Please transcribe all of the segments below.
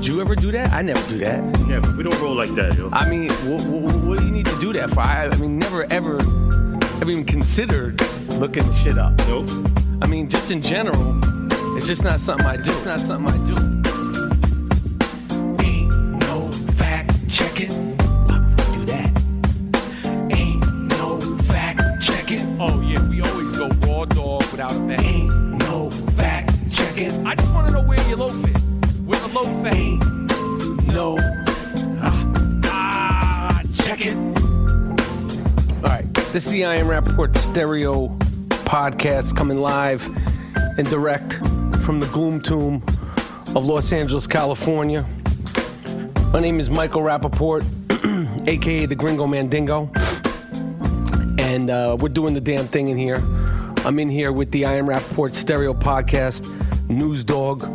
Did you ever do that? I never do that. Yeah, we don't roll like that, yo. I mean, what do you need to do that for? I mean, never ever even considered looking shit up. Nope. I mean, just in general, it's just not something I do. It's not something I do. Ain't no fact checking. Do that. Ain't no fact checking. Oh yeah, we always go raw dog without a fact. Ain't no fact checking. I just want to know where your loaf is. Where the loaf at? Ain't no. Check it. All right, this is the I Am Rapaport Stereo podcast coming live and direct from the gloom tomb of Los Angeles, California. My name is Michael Rapaport, a.k.a. the Gringo Mandingo, and we're doing the damn thing in here. I'm in here with the I Am Rapaport Stereo podcast, News Dog,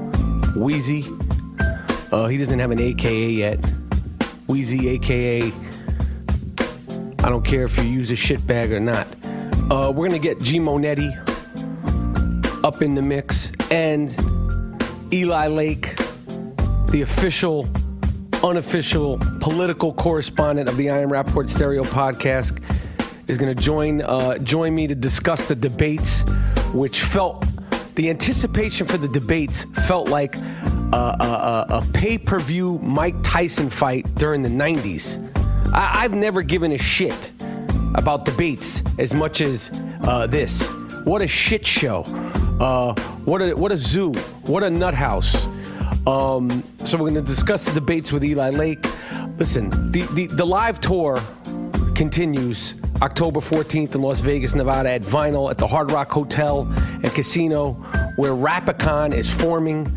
Wheezy. He doesn't have an a.k.a. yet. Wheezy, a.k.a. I don't care if you use a shit bag or not. We're going to get G Monetti up in the mix, and Eli Lake, the official, unofficial political correspondent of the I Am Rapaport Stereo podcast, is going to join me to discuss the debates, which the anticipation for the debates felt like a pay-per-view Mike Tyson fight during the 90s. I've never given a shit about debates as much as this. What a shit show. What a zoo. What a nut house. So we're going to discuss the debates with Eli Lake. Listen, the live tour continues October 14th in Las Vegas, Nevada at Vinyl at the Hard Rock Hotel and Casino, where Rapicon is forming.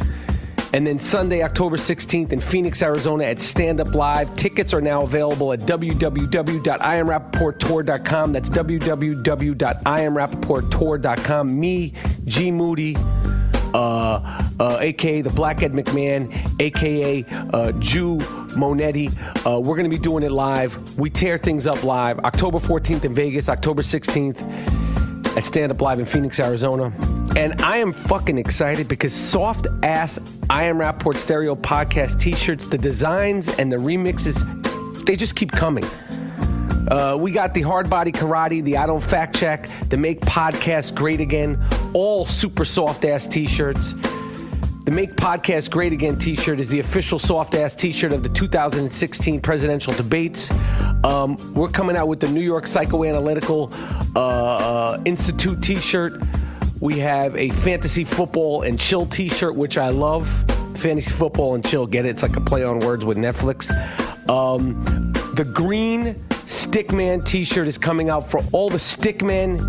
And then Sunday, October 16th in Phoenix, Arizona at Stand Up Live. Tickets are now available at www.IamRapaportTour.com. That's www.IamRapaportTour.com. Me, G Moody, a.k.a. the Black Ed McMahon, a.k.a. Jew Monetti. We're going to be doing it live. We tear things up live. October 14th in Vegas, October 16th at Stand Up Live in Phoenix, Arizona. And I am fucking excited because soft-ass I Am Rapaport Stereo podcast t-shirts, the designs and the remixes, they just keep coming. We got the Hard Body Karate, the I Don't Fact Check, the Make Podcasts Great Again, all super soft-ass t-shirts. The Make Podcasts Great Again t-shirt is the official soft-ass t-shirt of the 2016 presidential debates. We're coming out with the New York Psychoanalytical Institute t-shirt. We have a Fantasy Football and Chill t-shirt, which I love. Fantasy Football and Chill, get it? It's like a play on words with Netflix. The green Stickman t-shirt is coming out for all the Stickmen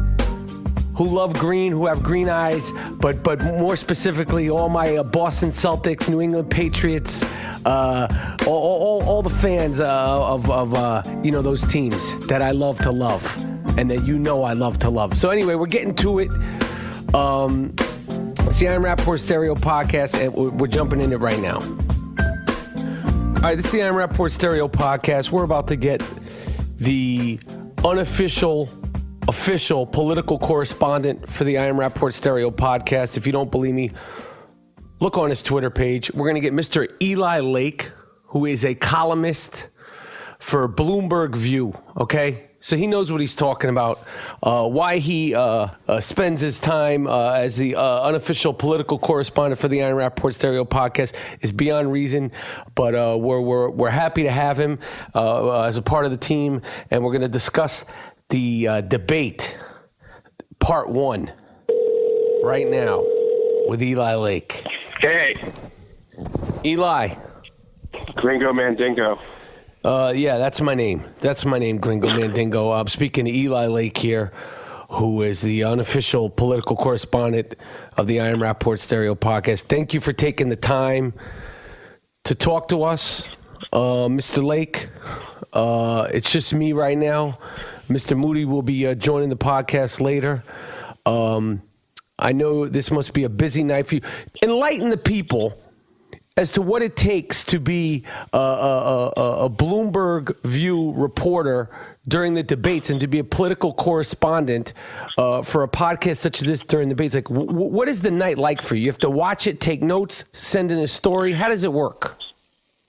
who love green, who have green eyes, but more specifically, all my Boston Celtics, New England Patriots, all the fans of those teams that I love to love and that I love to love. So anyway, we're getting to it. It's the I Am Rapaport Stereo podcast, and we're jumping in it right now. All right, this is the I Am Rapaport Stereo podcast. We're about to get the official political correspondent for the I Am Rapaport Stereo podcast. If you don't believe me, look on his Twitter page. We're going to get Mr. Eli Lake, who is a columnist for Bloomberg View, okay? So he knows what he's talking about. Why he spends his time as the unofficial political correspondent for the I Am Rapaport Stereo podcast is beyond reason. But we're happy to have him as a part of the team, and we're going to discuss the debate, part 1, right now with Eli Lake. Hey. Eli. Gringo Mandingo. Yeah, that's my name. That's my name, Gringo Mandingo. I'm speaking to Eli Lake here, who is the unofficial political correspondent of the I Am Rapaport Stereo podcast. Thank you for taking the time to talk to us, Mr. Lake. It's just me right now. Mr. Moody will be joining the podcast later. I know this must be a busy night for you. Enlighten the people as to what it takes to be a Bloomberg View reporter during the debates and to be a political correspondent for a podcast such as this during debates. Like, what is the night like for you? You have to watch it, take notes, send in a story. How does it work?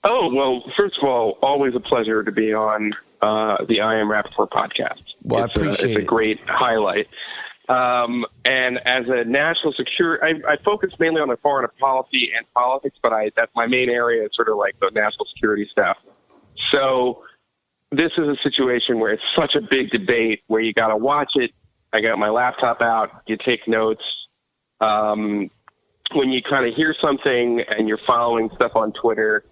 Oh, well, first of all, always a pleasure to be on the I AM Rapaport podcast. Well, I appreciate it. It's a great highlight. And as a national security, I focus mainly on the foreign policy and politics, but that's my main area is sort of like the national security stuff. So this is a situation where it's such a big debate where you got to watch it. I got my laptop out, you take notes. When you kind of hear something and you're following stuff on Twitter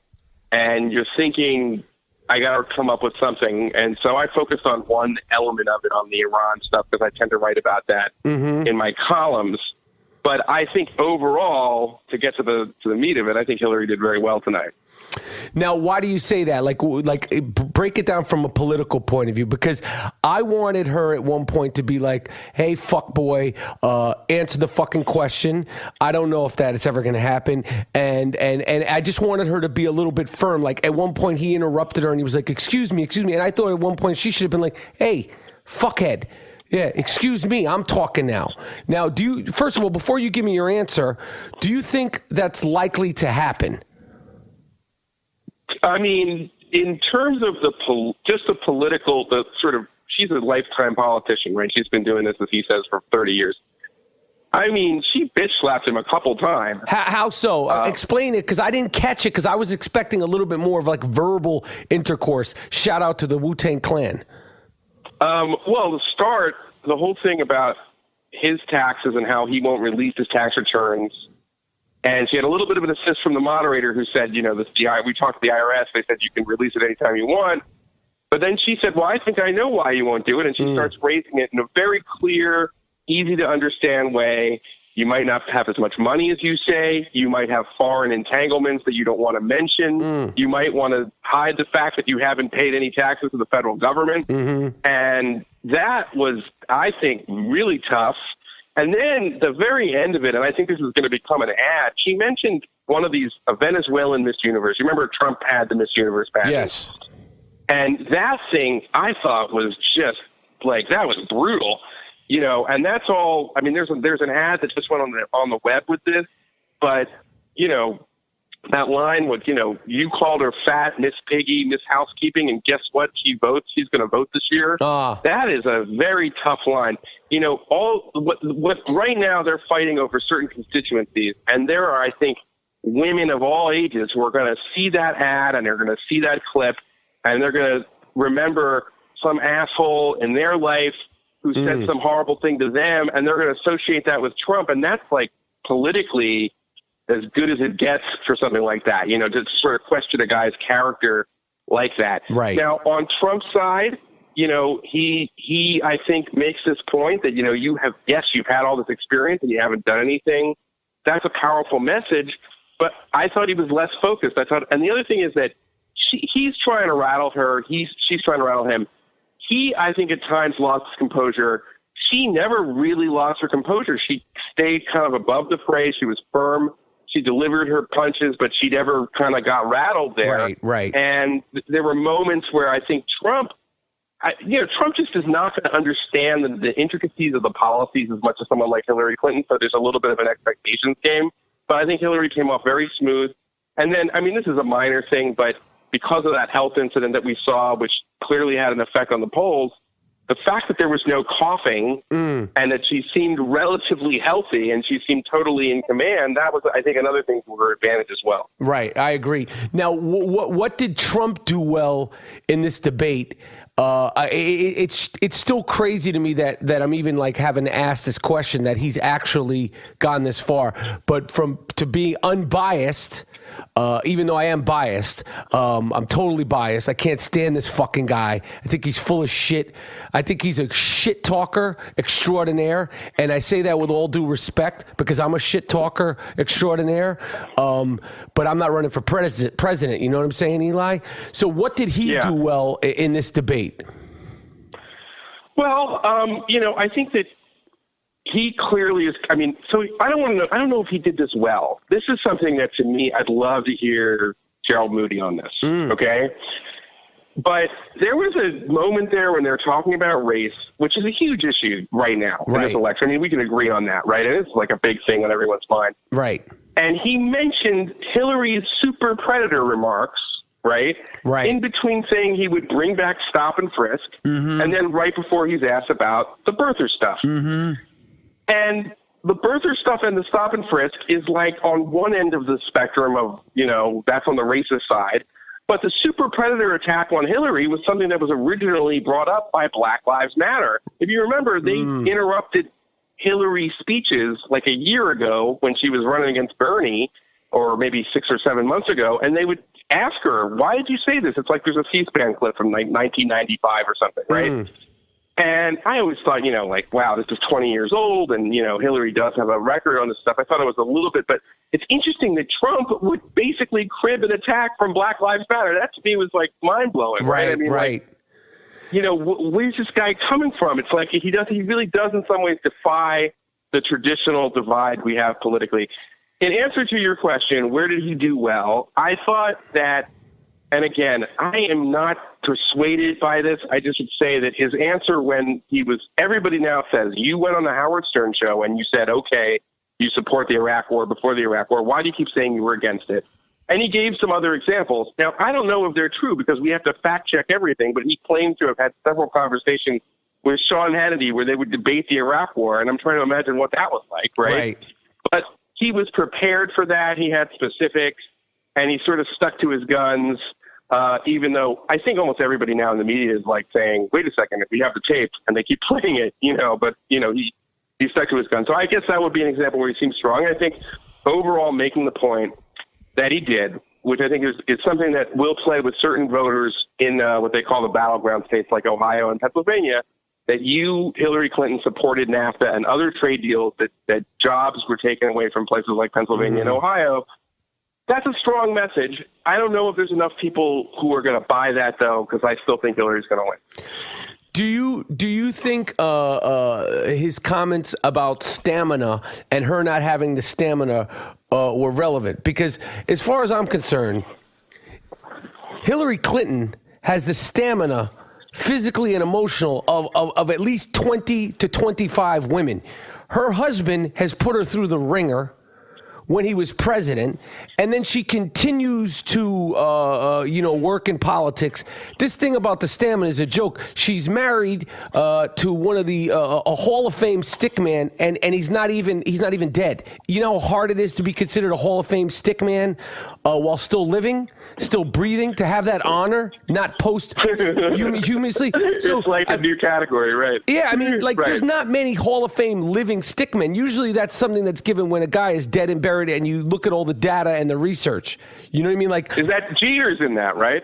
and you're thinking, I got to come up with something. And so I focused on one element of it on the Iran stuff because I tend to write about that in my columns. But I think overall, to get to the meat of it, I think Hillary did very well tonight. Now, why do you say that? Like, break it down from a political point of view, because I wanted her at one point to be like, hey, fuck boy, answer the fucking question. I don't know if that is ever going to happen. And I just wanted her to be a little bit firm. Like, at one point, he interrupted her and he was like, excuse me. And I thought at one point she should have been like, hey, fuckhead. Yeah, excuse me, I'm talking now. Now, first of all, before you give me your answer, do you think that's likely to happen? I mean, in terms of she's a lifetime politician, right? She's been doing this, as he says, for 30 years. I mean, she bitch slapped him a couple times. How so? Explain it, because I didn't catch it, because I was expecting a little bit more of like verbal intercourse. Shout out to the Wu-Tang Clan. Well, to start, the whole thing about his taxes and how he won't release his tax returns. And she had a little bit of an assist from the moderator who said, we talked to the IRS. They said you can release it anytime you want. But then she said, well, I think I know why you won't do it. And she starts raising it in a very clear, easy to understand way. You might not have as much money as you say. You might have foreign entanglements that you don't want to mention. You might want to hide the fact that you haven't paid any taxes to the federal government. And that was, I think, really tough. And then the very end of it, and I think this is going to become an ad, she mentioned one of these, a Venezuelan Miss Universe. You remember Trump had the Miss Universe pageant? Yes. And that thing I thought was just like, that was brutal. And that's all. I mean, there's an ad that just went on the web with this, but that line was, you called her fat Miss Piggy, Miss Housekeeping, and guess what? She votes. She's going to vote this year. That is a very tough line. What right now they're fighting over certain constituencies, and there are, I think, women of all ages who are going to see that ad and they're going to see that clip, and they're going to remember some asshole in their life who said some horrible thing to them, and they're going to associate that with Trump. And that's like politically as good as it gets for something like that, to sort of question a guy's character like that. Right. Now, on Trump's side, he I think makes this point that, you've had all this experience and you haven't done anything. That's a powerful message, but I thought he was less focused. And the other thing is that he's trying to rattle her. She's trying to rattle him. He, I think, at times lost his composure. She never really lost her composure. She stayed kind of above the fray. She was firm. She delivered her punches, but she never kind of got rattled there. Right. And there were moments where I think Trump just is not going to understand the intricacies of the policies as much as someone like Hillary Clinton. So there's a little bit of an expectations game. But I think Hillary came off very smooth. And then, I mean, this is a minor thing, but because of that health incident that we saw, which clearly had an effect on the polls, the fact that there was no coughing and that she seemed relatively healthy and she seemed totally in command, that was, I think, another thing to her advantage as well. Right. I agree. Now, what did Trump do well in this debate? It's still crazy to me that I'm even like having to ask this question, that he's actually gone this far. But to be unbiased, even though I am biased, I'm totally biased. I can't stand this fucking guy. I think he's full of shit. I think he's a shit talker extraordinaire. And I say that with all due respect because I'm a shit talker extraordinaire. But I'm not running for president. You know what I'm saying, Eli? So what did he do well in this debate? Well, I think that he clearly is. I mean, so I don't know if he did this well. This is something that, to me, I'd love to hear Gerald Moody on this. Okay. But there was a moment there when they're talking about race, which is a huge issue right now in this election. I mean, we can agree on that, right? It is like a big thing on everyone's mind. Right. And he mentioned Hillary's super predator remarks right? Right. In between saying he would bring back stop and frisk, and then right before he's asked about the birther stuff. And the birther stuff and the stop and frisk is like on one end of the spectrum of, that's on the racist side. But the super predator attack on Hillary was something that was originally brought up by Black Lives Matter. If you remember, they interrupted Hillary's speeches like a year ago when she was running against Bernie, or maybe 6 or 7 months ago, and they would ask her, why did you say this? It's like there's a C-SPAN clip from like 1995 or something, right? And I always thought, wow, this is 20 years old, and, Hillary does have a record on this stuff. I thought it was a little bit, but it's interesting that Trump would basically crib an attack from Black Lives Matter. That to me was like mind-blowing, right? I mean, right. Where's this guy coming from? It's like he really does in some ways defy the traditional divide we have politically. In answer to your question, where did he do well? I thought that, and again, I am not persuaded by this. I just would say that his answer when everybody now says, you went on the Howard Stern show and you said, okay, you support the Iraq war before the Iraq war. Why do you keep saying you were against it? And he gave some other examples. Now, I don't know if they're true because we have to fact check everything, but he claimed to have had several conversations with Sean Hannity where they would debate the Iraq war. And I'm trying to imagine what that was like, right? But he was prepared for that. He had specifics and he sort of stuck to his guns. Even though I think almost everybody now in the media is like saying, wait a second, if we have the tape, and they keep playing it, but he stuck to his gun. So I guess that would be an example where he seems strong. I think overall making the point that he did, which I think is something that will play with certain voters in what they call the battleground states like Ohio and Pennsylvania, that Hillary Clinton supported NAFTA and other trade deals, that jobs were taken away from places like Pennsylvania and Ohio. That's a strong message. I don't know if there's enough people who are going to buy that, though, because I still think Hillary's going to win. Do you think his comments about stamina and her not having the stamina were relevant? Because as far as I'm concerned, Hillary Clinton has the stamina, physically and emotional, of at least 20 to 25 women. Her husband has put her through the ringer when he was president, and then she continues to, work in politics. This thing about the stamina is a joke. She's married to one of the a Hall of Fame stickman, and he's not even dead. You know how hard it is to be considered a Hall of Fame stickman while still living, still breathing, to have that honor, not posthumously. So it's like a new category, right? Yeah, I mean, right. There's not many Hall of Fame living stickmen. Usually that's something that's given when a guy is dead and buried and you look at all the data and the research. You know what I mean? Like, is that Jeter's in that, right?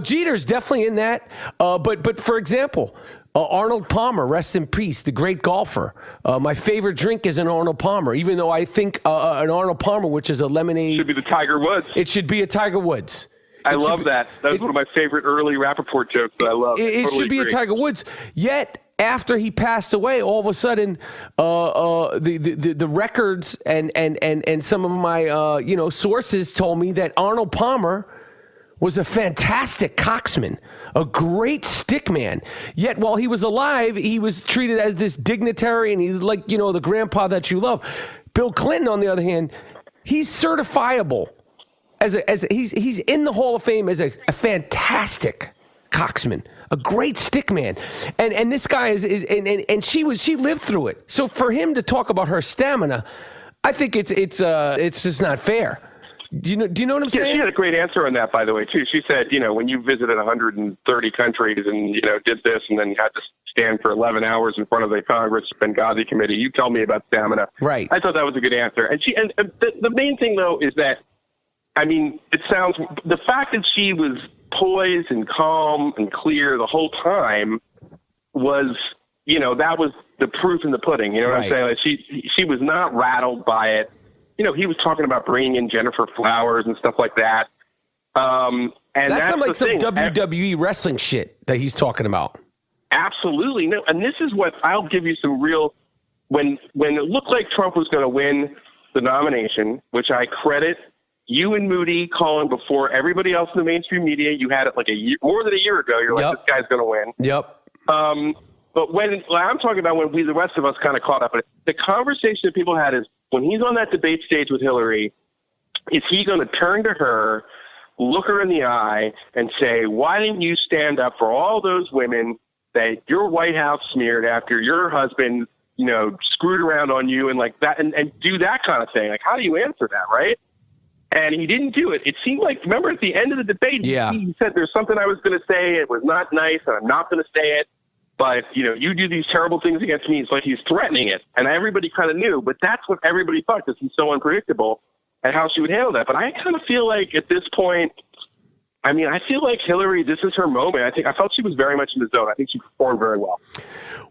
Jeter's definitely in that. But for example, Arnold Palmer, rest in peace, the great golfer. My favorite drink is an Arnold Palmer, even though I think an Arnold Palmer, which is a lemonade. Should be the Tiger Woods. It should be a Tiger Woods. I love that. That was one of my favorite early Rapaport jokes that I love. It should be a Tiger Woods. Yet, after he passed away, all of a sudden, the records and some of my sources told me that Arnold Palmer was a fantastic coxman, a great stickman. Yet while he was alive, he was treated as this dignitary, and he's like the grandpa that you love. Bill Clinton, on the other hand, he's certifiable he's in the Hall of Fame as a fantastic coxman. A great stickman, and this guy and she lived through it. So for him to talk about her stamina, I think it's just not fair. Do you know what I'm saying? Yeah, she had a great answer on that, by the way, too. She said, when you visited 130 countries and did this, and then you had to stand for 11 hours in front of the Congress Benghazi committee, you tell me about stamina. Right. I thought that was a good answer. And the main thing though is that, I mean, the fact that she was poised and calm and clear the whole time was, that was the proof in the pudding. You know what I'm saying? Like she was not rattled by it. He was talking about bringing in Jennifer Flowers and stuff like that. And that sounds like some thing. WWE wrestling shit that he's talking about. Absolutely. No. And this is what I'll give you some real, when it looked like Trump was going to win the nomination, which I credit you and Moody calling before everybody else in the mainstream media. You had it like more than a year ago. You're like, this guy's going to win. Yep. But I'm talking about when the rest of us kind of caught up. But the conversation that people had is when he's on that debate stage with Hillary, is he going to turn to her look her in the eye and say, why didn't you stand up for all those women that your White House smeared after your husband, screwed around on you and like that, and do that kind of thing? Like, how do you answer that, right? And he didn't do it. It seemed like, remember at the end of the debate, he said, there's something I was going to say. It was not nice, and I'm not going to say it. But, you do these terrible things against me. It's like he's threatening it. And everybody kind of knew. But that's what everybody thought, because he's so unpredictable and how she would handle that. But I kind of feel like at this point, I feel like Hillary, this is her moment. I felt she was very much in the zone. I think she performed very well.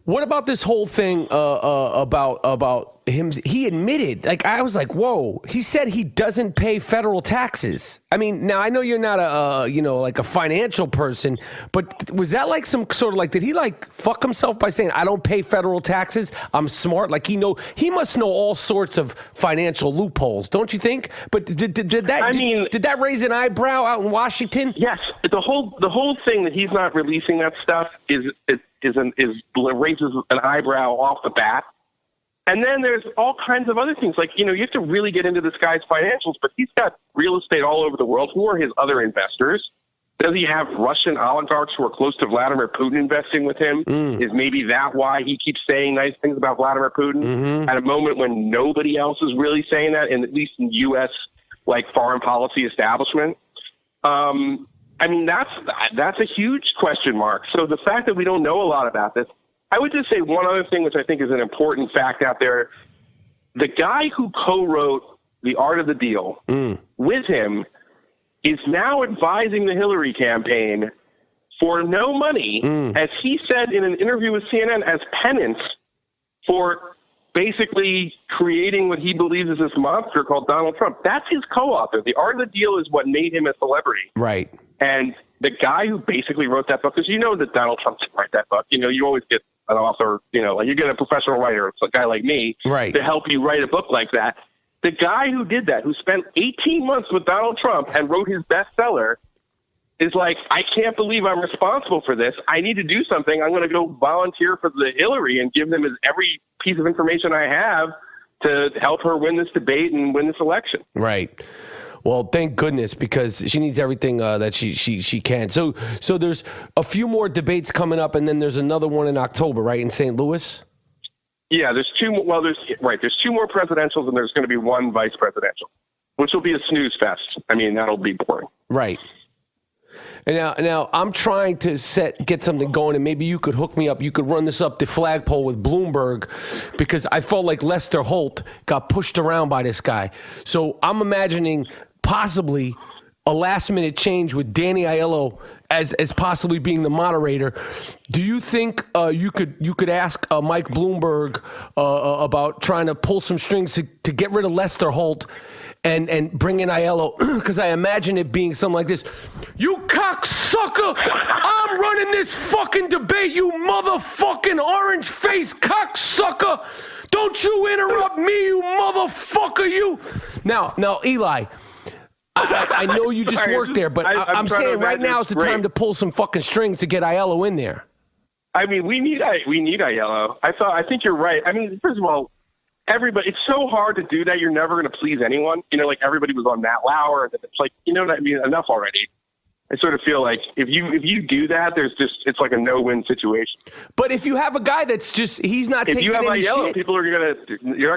What about this whole thing about him? He admitted, I was like, whoa. He said he doesn't pay federal taxes. Now I know you're not a financial person, but was that like some sort of did he fuck himself by saying I don't pay federal taxes? I'm smart. He must know all sorts of financial loopholes, don't you think? But did that raise an eyebrow out in Washington? Yes, the whole thing that he's not releasing that stuff raises an eyebrow off the bat. And then there's all kinds of other things. You have to really get into this guy's financials, but he's got real estate all over the world. Who are his other investors? Does he have Russian oligarchs who are close to Vladimir Putin investing with him? Is maybe that why he keeps saying nice things about Vladimir Putin at a moment when nobody else is really saying that, at least in U.S. foreign policy establishment? That's a huge question mark. So the fact that we don't know a lot about this, I would just say one other thing, which I think is an important fact out there. The guy who co-wrote The Art of the Deal with him is now advising the Hillary campaign for no money, as he said in an interview with CNN, as penance for basically creating what he believes is this monster called Donald Trump. That's his co-author. The Art of the Deal is what made him a celebrity. Right. And the guy who basically wrote that book, because that Donald Trump didn't write that book. You always get an author, you get a professional writer, it's a guy like me, to help you write a book like that. The guy who did that, who spent 18 months with Donald Trump and wrote his bestseller, is like, I can't believe I'm responsible for this. I need to do something. I'm going to go volunteer for the Hillary and give them every piece of information I have to help her win this debate and win this election. Right. Well, thank goodness, because she needs everything that she can. So there's a few more debates coming up, and then there's another one in October, right, in St. Louis? Yeah, there's two. Well, there's two more presidentials, and there's going to be one vice presidential, which will be a snooze fest. That'll be boring. Right. And now I'm trying to get something going, and maybe you could hook me up. You could run this up the flagpole with Bloomberg, because I felt like Lester Holt got pushed around by this guy. So I'm imagining possibly a last-minute change with Danny Aiello as possibly being the moderator. Do you think you could ask Mike Bloomberg about trying to pull some strings to get rid of Lester Holt and bring in Aiello? Because I imagine it being something like this. You cocksucker! I'm running this fucking debate, you motherfucking orange-faced cocksucker! Don't you interrupt me, you motherfucker, you! Now, Eli, I know you just worked there, but I'm saying right now is the time to pull some fucking strings to get Aiello in there. We need Aiello. I think you're right. First of all, everybody, it's so hard to do that. You're never going to please anyone. Everybody was on Matt Lauer, and it's like, enough already. I sort of feel like if you do that, it's like a no-win situation. But if you have a guy that's just, he's not taking any shit. If you have Aiello, people you're not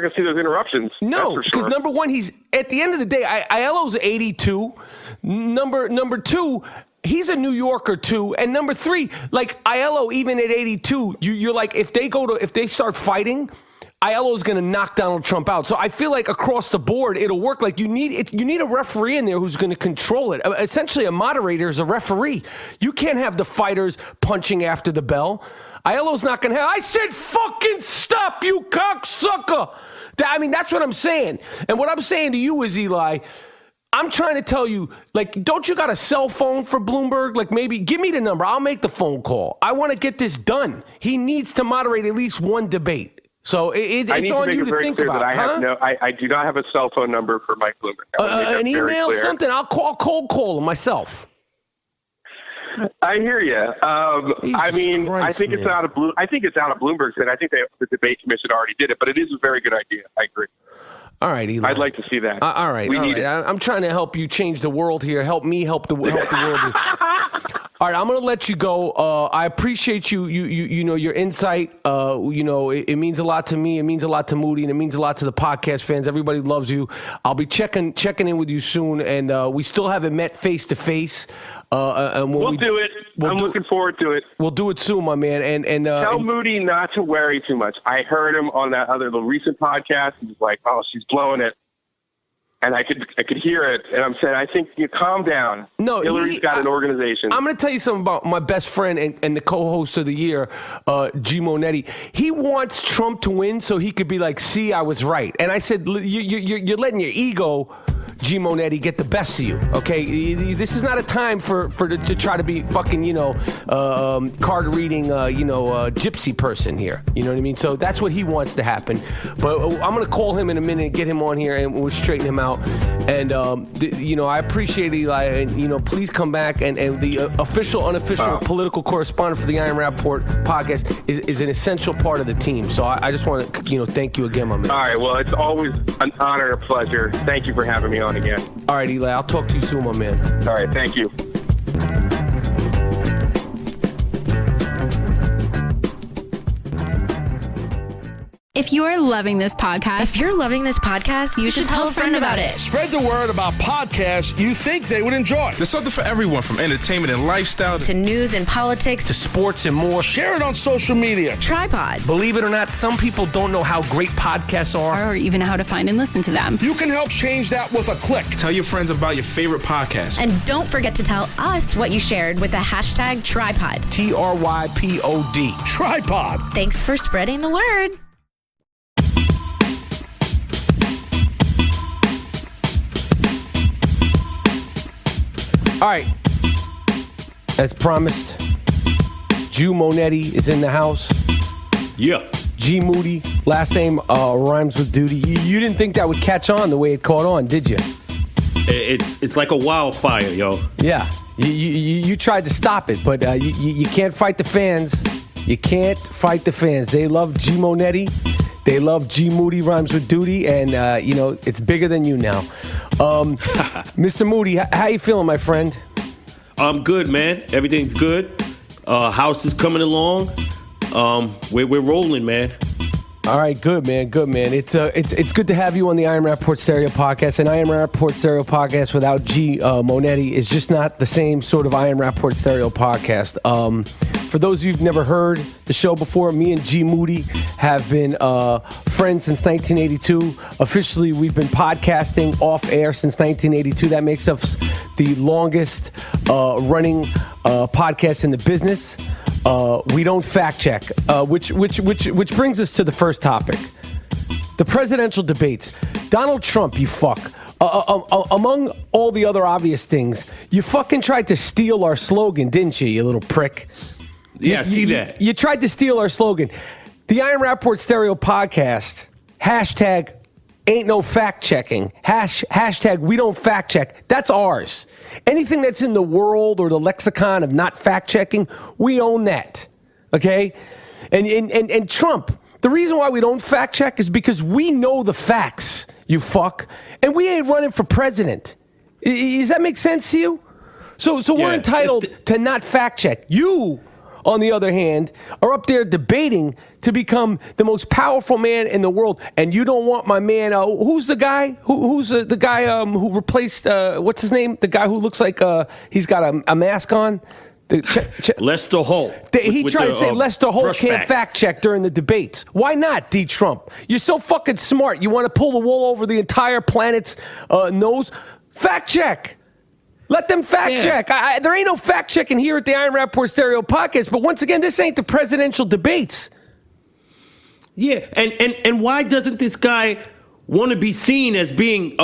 going to see those interruptions. No, because number one, he's, at the end of the day, Aiello's 82. Number two, he's a New Yorker too. And number three, Aiello, even at 82, you're like, if they start fighting, Aiello's going to knock Donald Trump out. So I feel like across the board, it'll work. You need a referee in there who's going to control it. Essentially, a moderator is a referee. You can't have the fighters punching after the bell. Aiello's not going to have, I said fucking stop, you cocksucker. That's what I'm saying. And what I'm saying to you is, Eli, I'm trying to tell you, don't you got a cell phone for Bloomberg? Maybe give me the number. I'll make the phone call. I want to get this done. He needs to moderate at least one debate. So it's on you to think about. I do not have a cell phone number for Mike Bloomberg. An email, something. I'll cold call him myself. I hear you. I think it's out of Bloomberg's head. I think the debate commission already did it, but it is a very good idea. I agree. All right, Eli. I'd like to see that. All right. I'm trying to help you change the world here. Help me help the world. All right, I'm going to let you go. I appreciate you know, your insight. You know, it means a lot to me. It means a lot to Moody, and it means a lot to the podcast fans. Everybody loves you. I'll be checking in with you soon, and we still haven't met face to face. We'll do it. I'm looking forward to it. We'll do it soon, my man. And tell Moody not to worry too much. I heard him on the recent podcast. He was like, "Oh, she's blowing it," and I could hear it. And I'm saying, I think you calm down. No, Hillary's got an organization. I'm going to tell you something about my best friend and the co-host of the year, G. Monetti. He wants Trump to win so he could be like, "See, I was right." And I said, "You're letting your ego, G. Monetti, get the best of you, okay? This is not a time to try to be fucking, you know, card reading, gypsy person here. You know what I mean? So that's what he wants to happen. But I'm going to call him in a minute and get him on here, and we'll straighten him out. And, you know, I appreciate Eli, and, you know, please come back. And the unofficial political correspondent for the I AM Rapaport podcast is an essential part of the team. So I just want to, you know, thank you again, my man. All right, well, it's always an honor and a pleasure. Thank you for having me on again. All right, Eli, I'll talk to you soon, my man. All right, thank you. If you are loving this podcast, you should tell a friend about it. Spread the word about podcasts you think they would enjoy. There's something for everyone, from entertainment and lifestyle to news and politics to sports and more. Share it on social media. Tripod. Believe it or not, some people don't know how great podcasts are, or even how to find and listen to them. You can help change that with a click. Tell your friends about your favorite podcast. And don't forget to tell us what you shared with the hashtag Tripod. TRYPOD. Tripod. Thanks for spreading the word. All right, as promised, Jew Monetti is in the house. Yeah. G. Moody, last name rhymes with duty. You didn't think that would catch on the way it caught on, did you? It's like a wildfire, yo. Yeah, you tried to stop it, but you can't fight the fans. You can't fight the fans. They love G. Monetti. They love G. Moody rhymes with duty, and you know, it's bigger than you now. Mr. Moody, how you feeling, my friend? I'm good, man. Everything's good. House is coming along. We're rolling, man. All right, good, man. Good, man. It's good to have you on the I AM Rapaport Stereo Podcast. And I AM Rapaport Stereo Podcast without G. Monetti is just not the same sort of I AM Rapaport Stereo Podcast. For those of you who've never heard the show before, me and G. Moody have been friends since 1982. Officially, we've been podcasting off air since 1982. That makes us the longest running podcast in the business. We don't fact check, which brings us to the first topic. The presidential debates. Donald Trump, you fuck. Among all the other obvious things, you fucking tried to steal our slogan, didn't you little prick? Yeah, I see that. You tried to steal our slogan. The I AM Rapaport Stereo Podcast, hashtag ain't no fact checking, hashtag we don't fact check. That's ours. Anything that's in the world or the lexicon of not fact checking, we own that. Okay? And Trump, the reason why we don't fact check is because we know the facts, you fuck. And we ain't running for president. Does that make sense to you? So we're entitled to not fact check. You, on the other hand, are up there debating to become the most powerful man in the world, and you don't want my man. Who's the guy? Who's the guy who replaced? What's his name? The guy who looks like he's got a mask on. Lester Holt. He tried to say Lester Holt can't fact check during the debates. Why not, D. Trump? You're so fucking smart. You want to pull the wool over the entire planet's nose? Fact check. Let them fact check. There ain't no fact checking here at the I AM Rapaport Stereo Podcast. But once again, this ain't the presidential debates. Yeah, and why doesn't this guy want to be seen as being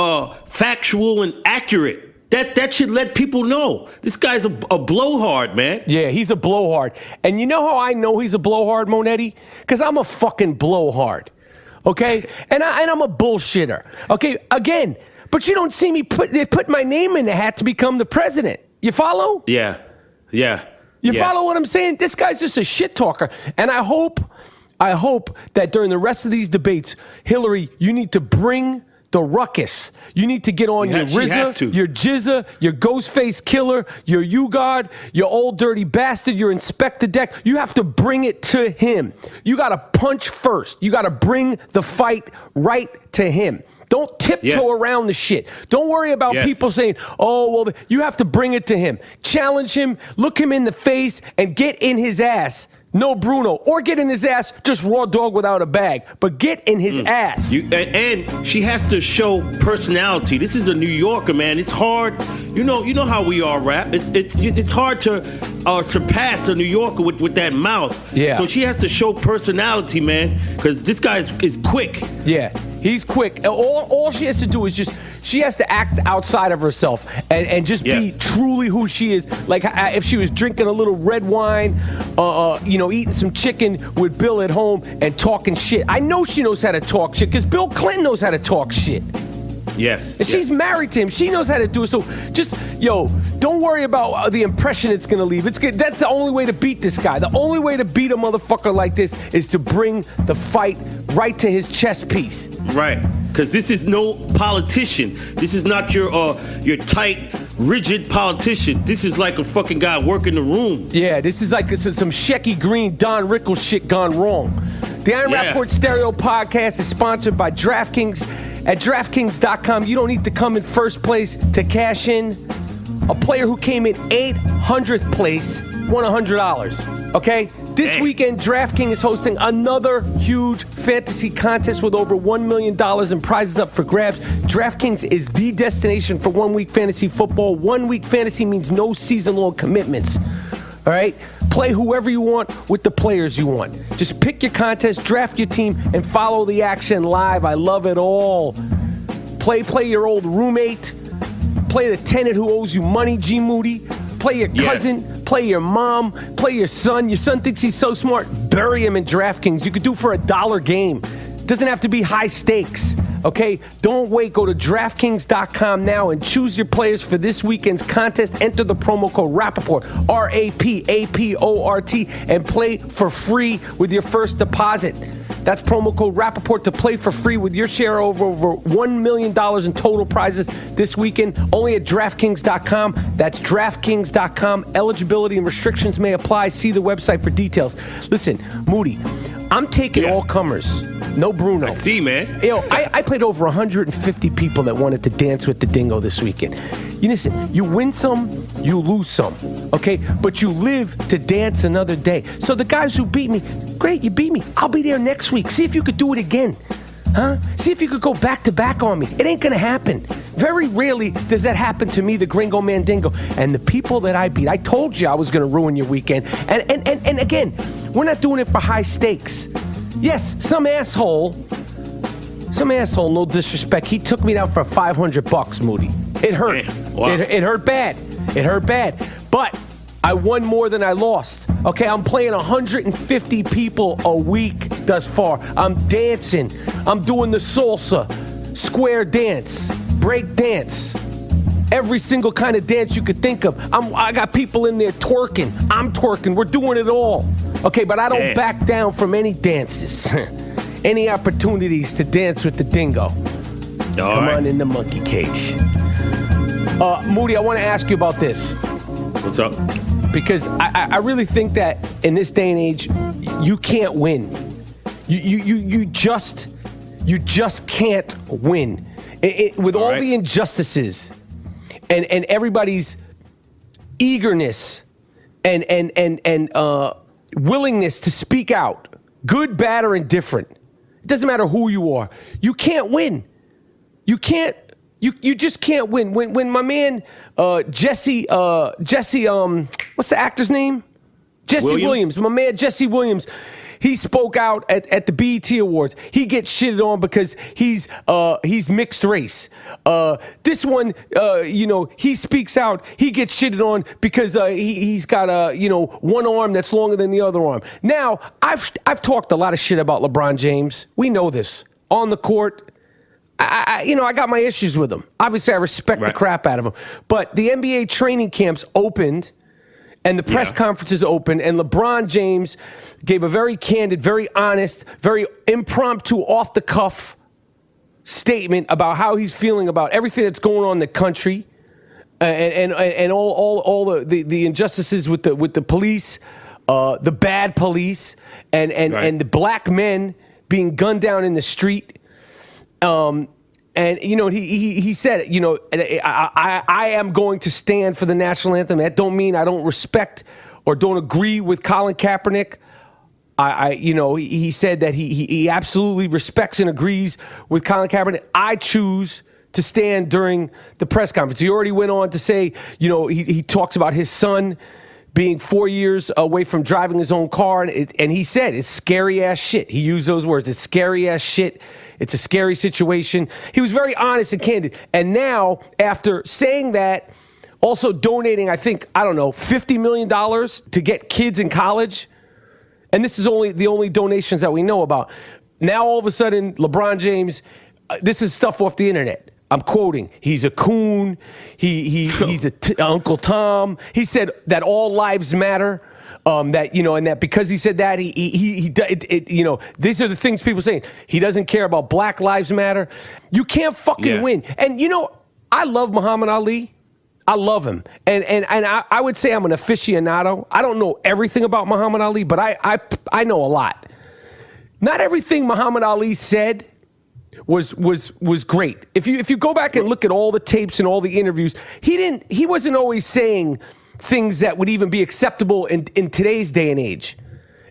factual and accurate? That should let people know. This guy's a blowhard, man. Yeah, he's a blowhard. And you know how I know he's a blowhard, Monetti? Because I'm a fucking blowhard. Okay? And I'm a bullshitter. Okay? Again, but you don't see me put my name in the hat to become the president. You follow? Yeah. You follow what I'm saying? This guy's just a shit talker. And I hope that during the rest of these debates, Hillary, you need to bring the ruckus. You need to get on your RZA, your Jizza, your Ghostface Killer, your U-God, your old dirty bastard, your Inspector Deck. You have to bring it to him. You got to punch first. You got to bring the fight right to him. Don't tiptoe around the shit. Don't worry about people saying, oh, well, you have to bring it to him. Challenge him, look him in the face, and get in his ass. No Bruno. Or get in his ass, just raw dog without a bag. But get in his ass. And she has to show personality. This is a New Yorker, man. It's hard. You know how we are, Rap. It's hard to surpass a New Yorker with that mouth. Yeah. So she has to show personality, man, because this guy is quick. Yeah. He's quick. All she has to do is she has to act outside of herself and just be truly who she is. Like if she was drinking a little red wine, eating some chicken with Bill at home and talking shit. I know she knows how to talk shit because Bill Clinton knows how to talk shit. Yes. And she's married to him. She knows how to do it. So just, don't worry about the impression it's going to leave. It's good. That's the only way to beat this guy. The only way to beat a motherfucker like this is to bring the fight right to his chest piece. Right. Because this is no politician. This is not your tight, rigid politician. This is like a fucking guy working the room. Yeah, this is like some Shecky Green, Don Rickles shit gone wrong. The I Am Rapaport Stereo Podcast is sponsored by DraftKings. At DraftKings.com, you don't need to come in first place to cash in. A player who came in 800th place won $100. Okay? This weekend, DraftKings is hosting another huge fantasy contest with over $1 million in prizes up for grabs. DraftKings is the destination for 1 week fantasy football. 1 week fantasy means no season-long commitments. All right? Play whoever you want with the players you want. Just pick your contest, draft your team, and follow the action live. I love it all. Play your old roommate. Play the tenant who owes you money, G. Moody. Play your cousin. Play your mom. Play your son. Your son thinks he's so smart. Bury him in DraftKings. You could do for $1 game. Doesn't have to be high stakes. Okay, don't wait. Go to DraftKings.com now and choose your players for this weekend's contest. Enter the promo code Rapaport, RAPAPORT, and play for free with your first deposit. That's promo code Rapaport to play for free with your share of over $1 million in total prizes this weekend, only at DraftKings.com. That's DraftKings.com. Eligibility and restrictions may apply. See the website for details. Listen, Moody, I'm taking all comers. No Bruno. I see, man. I played over 150 people that wanted to dance with the dingo this weekend. You listen, you win some, you lose some, okay? But you live to dance another day. So the guys who beat me, great, you beat me. I'll be there next week. See if you could do it again. Huh? See if you could go back to back on me. It ain't gonna happen. Very rarely does that happen to me, the Gringo Mandingo. And the people that I beat, I told you I was gonna ruin your weekend. And again, we're not doing it for high stakes. Yes, some asshole, no disrespect, he took me down for $500, Moody. It hurt. Wow. It hurt bad. It hurt bad. But I won more than I lost. Okay, I'm playing 150 people a week thus far. I'm dancing. I'm doing the salsa, square dance, break dance. Every single kind of dance you could think of. I got people in there twerking. I'm twerking. We're doing it all. Okay, but I don't back down from any dances. Any opportunities to dance with the dingo. Come on in the monkey cage. Moody, I want to ask you about this. What's up? Because I really think that in this day and age, you can't win. You just can't win. With all the injustices and everybody's eagerness and willingness to speak out, good, bad, or indifferent. It doesn't matter who you are. You can't win. You can't. You just can't win. When my man Jesse, what's the actor's name? Jesse Williams. My man Jesse Williams. He spoke out at the BET Awards. He gets shitted on because he's mixed race. This one, he speaks out. He gets shitted on because he's got one arm that's longer than the other arm. Now, I've talked a lot of shit about LeBron James. We know this on the court. I got my issues with him. Obviously, I respect the crap out of him. But the NBA training camps opened. And the press conferences opened, and LeBron James gave a very candid, very honest, very impromptu, off-the-cuff statement about how he's feeling about everything that's going on in the country, and all the injustices with the police, the bad police, and the black men being gunned down in the street. And he said, I am going to stand for the national anthem. That don't mean I don't respect or don't agree with Colin Kaepernick. He said that he absolutely respects and agrees with Colin Kaepernick. I choose to stand during the press conference. He already went on to say, he talks about his son being 4 years away from driving his own car. And he said, it's scary ass shit. He used those words. It's scary ass shit. It's a scary situation. He was very honest and candid. And now, after saying that, also donating, I think, $50 million to get kids in college. And this is the only donations that we know about. Now, all of a sudden, LeBron James, this is stuff off the internet. I'm quoting. He's a coon. He's Uncle Tom. He said that all lives matter. And that because he said that, these are the things people are saying. He doesn't care about Black Lives Matter. You can't fucking win. And I love Muhammad Ali. I love him. And I would say I'm an aficionado. I don't know everything about Muhammad Ali, but I know a lot. Not everything Muhammad Ali said was great. If you go back and look at all the tapes and all the interviews, he wasn't always saying things that would even be acceptable in today's day and age.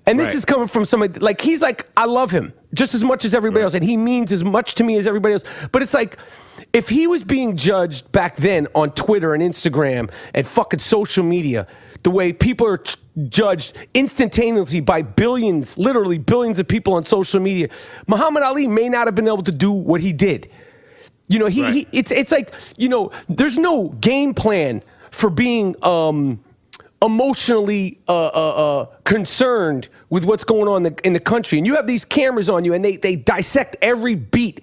And this is coming from somebody he's like, I love him just as much as everybody else, and he means as much to me as everybody else. But it's like, if he was being judged back then on Twitter and Instagram and fucking social media, the way people are judged instantaneously by billions, literally billions of people on social media, Muhammad Ali may not have been able to do what he did. It's like, there's no game plan for being emotionally concerned with what's going on in the country. And you have these cameras on you, and they dissect every beat,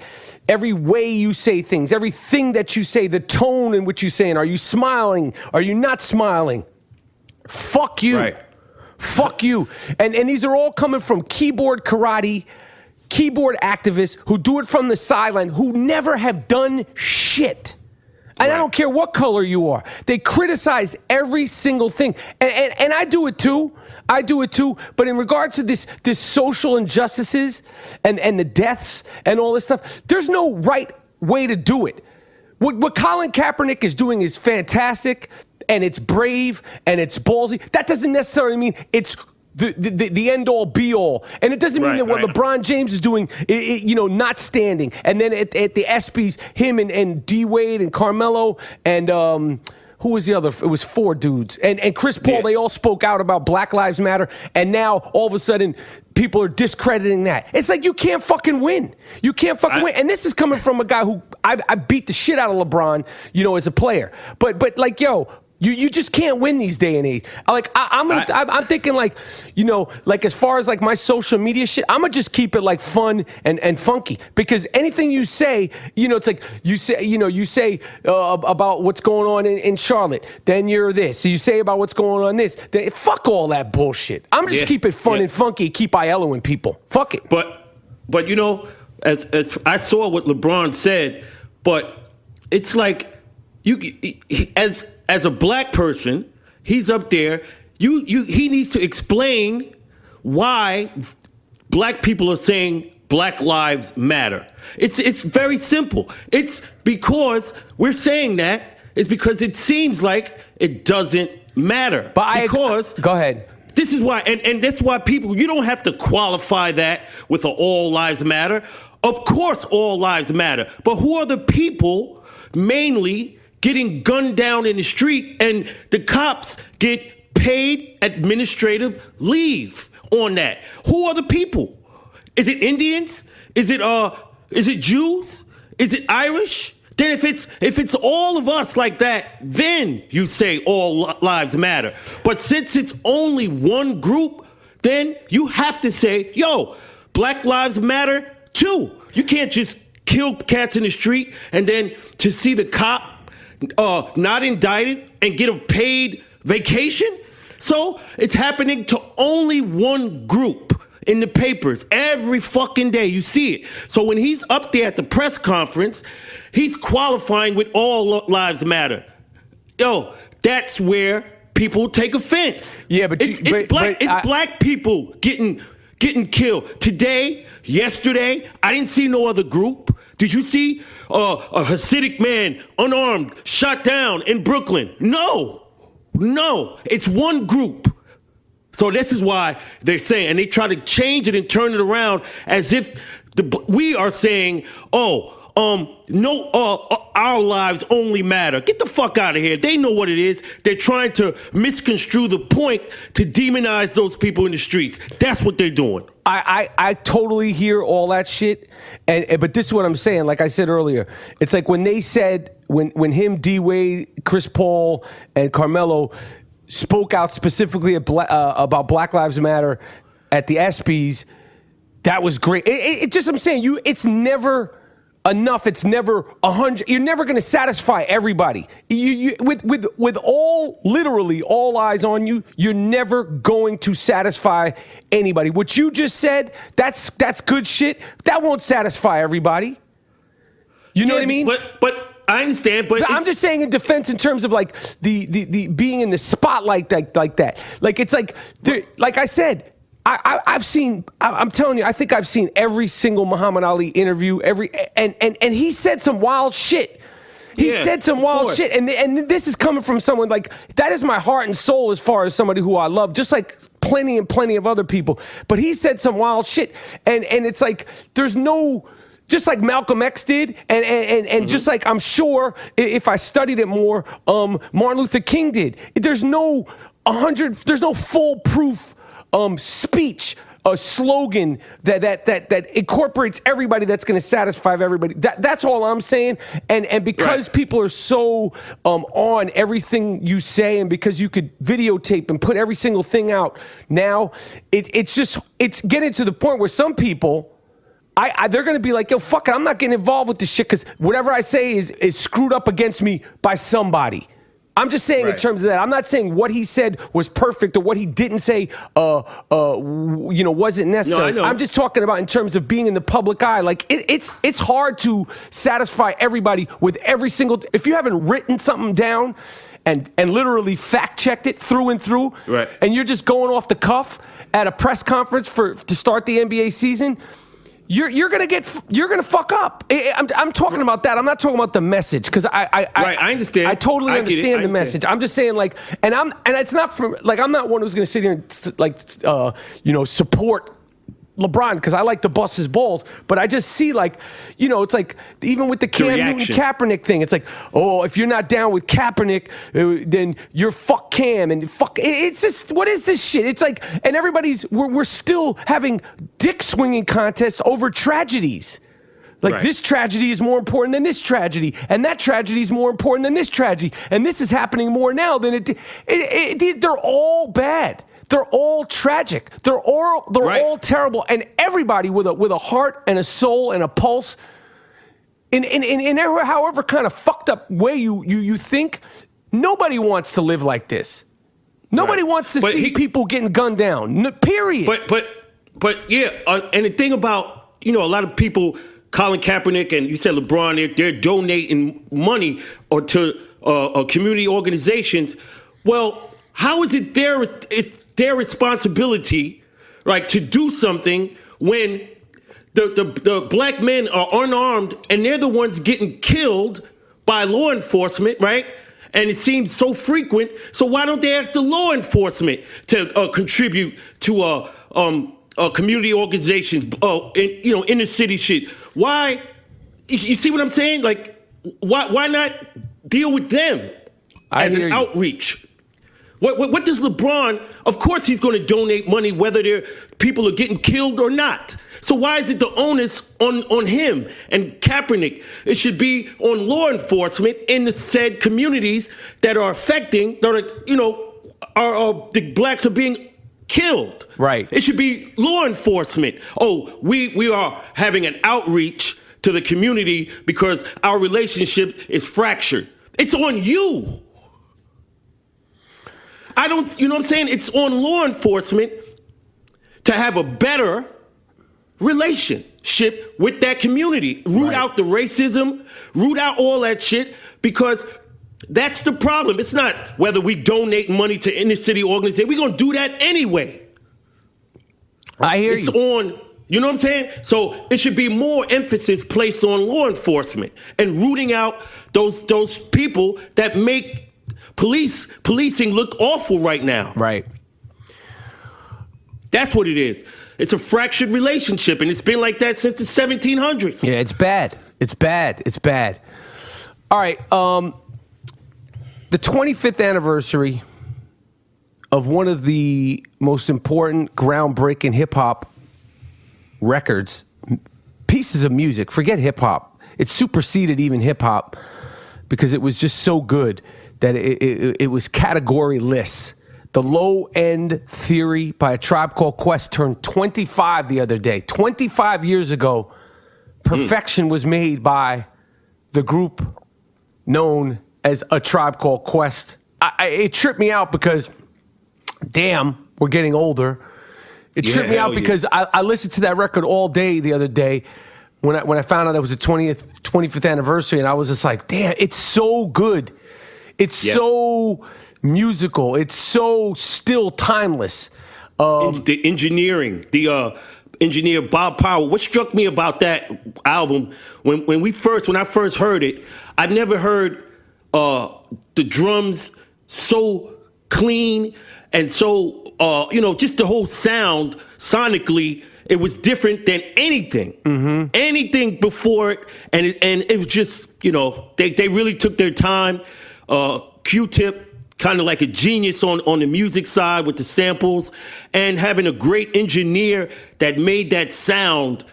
every way you say things, everything that you say, the tone in which you say it. Are you smiling? Are you not smiling? Fuck you. Right. Fuck you. And these are all coming from keyboard karate, keyboard activists who do it from the sideline, who never have done shit. And I don't care what color you are. They criticize every single thing. And I do it too. But in regards to this social injustices and the deaths and all this stuff, there's no right way to do it. What Colin Kaepernick is doing is fantastic, and it's brave, and it's ballsy. That doesn't necessarily mean it's the end all be all, and it doesn't mean that what LeBron James is doing, not standing. And then at the ESPYs, him and D Wade and Carmelo and who was the other? It was 4 dudes and Chris Paul. They all spoke out about Black Lives Matter, and now all of a sudden people are discrediting that. It's like, you can't fucking win. You can't fucking win. And this is coming from a guy who I beat the shit out of LeBron, as a player. But like, You just can't win these day and age. I'm thinking as far as my social media shit, I'm gonna just keep it fun and funky, because anything you say, it's like you say about what's going on in Charlotte, then you're this. So you say about what's going on this. Fuck all that bullshit. I'm just keep it fun and funky. Keep Aiello in people. Fuck it. But as I saw what LeBron said, but it's like as a black person, he's up there. He needs to explain why black people are saying Black Lives Matter. It's very simple. It's because we're saying that. It's because it seems like it doesn't matter. Go ahead. This is why, and that's why you don't have to qualify that with all lives matter. Of course, all lives matter. But who are the people mainly getting gunned down in the street, and the cops get paid administrative leave on that? Who are the people? Is it Indians? Is it Jews? Is it Irish? Then if it's all of us like that, then you say all lives matter. But since it's only one group, then you have to say, Black Lives Matter too. You can't just kill cats in the street and then to see the cop not indicted and get a paid vacation. So it's happening to only one group. in the papers every fucking day. You see it. So when he's up there at the press conference, he's qualifying with All Lives Matter. Yo, that's where people take offense. Yeah, but it's black people getting killed today, yesterday. I didn't see no other group. Did you see a Hasidic man unarmed shot down in Brooklyn? No, it's one group. So this is why they're saying, and they try to change it and turn it around as if we are saying, our lives only matter. Get the fuck out of here. They know what it is. They're trying to misconstrue the point to demonize those people in the streets. That's what they're doing. I totally hear all that shit, but this is what I'm saying. Like I said earlier, it's like when they said, when him, D-Wade, Chris Paul, and Carmelo spoke out specifically about Black Lives Matter at the ESPYs, that was great. It just, I'm saying, it's never enough. It's never 100. You're never going to satisfy everybody. With literally all eyes on you, you're never going to satisfy anybody. What you just said, that's good shit. That won't satisfy everybody. You know what I mean? But I understand. But I'm just saying in defense in terms of like the being in the spotlight like that. Like it's like I said. I've seen. I'm telling you. I think I've seen every single Muhammad Ali interview. And he said some wild shit. He said some wild shit. And this is coming from someone like that is my heart and soul as far as somebody who I love, just like plenty of other people. But he said some wild shit, and it's like there's no. Just like Malcolm X did, and just like I'm sure if I studied it more, Martin Luther King did. There's no foolproof speech, a slogan that incorporates everybody that's going to satisfy everybody. That's all I'm saying. And because people are so on everything you say, and because you could videotape and put every single thing out now, it's getting to the point where some people. They're going to be like, yo, fuck it, I'm not getting involved with this shit because whatever I say is screwed up against me by somebody. I'm just saying in terms of that. I'm not saying what he said was perfect or what he didn't say, wasn't necessary. No, I know. I'm just talking about in terms of being in the public eye. Like it's hard to satisfy everybody with every single. If you haven't written something down and literally fact checked it through and through, and you're just going off the cuff at a press conference to start the NBA season. You're gonna fuck up. I'm talking about that. I'm not talking about the message because I understand. I totally understand the message. I'm just saying like, and it's not from like I'm not one who's gonna sit here and support LeBron because I like to bust his balls, but I just see like, it's like even with the Cam Newton Kaepernick thing, it's like, oh, if you're not down with Kaepernick, then you're fuck Cam and fuck. It's just what is this shit? It's like, and we're still having dick swinging contests over tragedies. Like this tragedy is more important than this tragedy, and that tragedy is more important than this tragedy, and this is happening more now than it. They're all bad. They're all tragic. They're all terrible, and everybody with a heart and a soul and a pulse, in however kind of fucked up way you think, nobody wants to live like this. Nobody wants to see people getting gunned down. Period. But yeah, and the thing about a lot of people, Colin Kaepernick and you said LeBron, they're donating money or to community organizations. Well, how is it their responsibility, right, to do something when the black men are unarmed and they're the ones getting killed by law enforcement, right? And it seems so frequent. So why don't they ask the law enforcement to contribute to community organizations, inner city shit? Why? You see what I'm saying? Like, why not deal with them as an outreach? What does LeBron? Of course, he's going to donate money whether people are getting killed or not. So why is it the onus on him and Kaepernick? It should be on law enforcement in the said communities that are affecting, the blacks are being killed. Right. It should be law enforcement. Oh, we are having an outreach to the community because our relationship is fractured. It's on you. You know what I'm saying? It's on law enforcement to have a better relationship with that community. Root out the racism, root out all that shit, because that's the problem. It's not whether we donate money to inner city organizations. We're going to do that anyway. I hear it's you. on, you know what I'm saying? So it should be more emphasis placed on law enforcement and rooting out those people that make policing look awful right now. Right. That's what it is. It's a fractured relationship, and it's been like that since the 1700s. Yeah, it's bad. It's bad. It's bad. All right. The 25th anniversary of one of the most important, groundbreaking hip-hop records, pieces of music, forget hip-hop. It superseded even hip-hop because it was just so good that it was categoryless. The Low End Theory by A Tribe Called Quest turned 25 the other day. 25 years ago, Perfection was made by the group known as A Tribe Called Quest. It tripped me out because, damn, we're getting older. It tripped me out because I listened to that record all day the other day when I found out it was the 25th anniversary, and I was just like, damn, it's so good. It's so musical. It's so still timeless. The engineering, the engineer Bob Powell. What struck me about that album when I first heard it, I never heard the drums so clean and so just the whole sound sonically. It was different than anything before it, and it was just they really took their time. Q-Tip, kind of like a genius on the music side with the samples, and having a great engineer that made that sound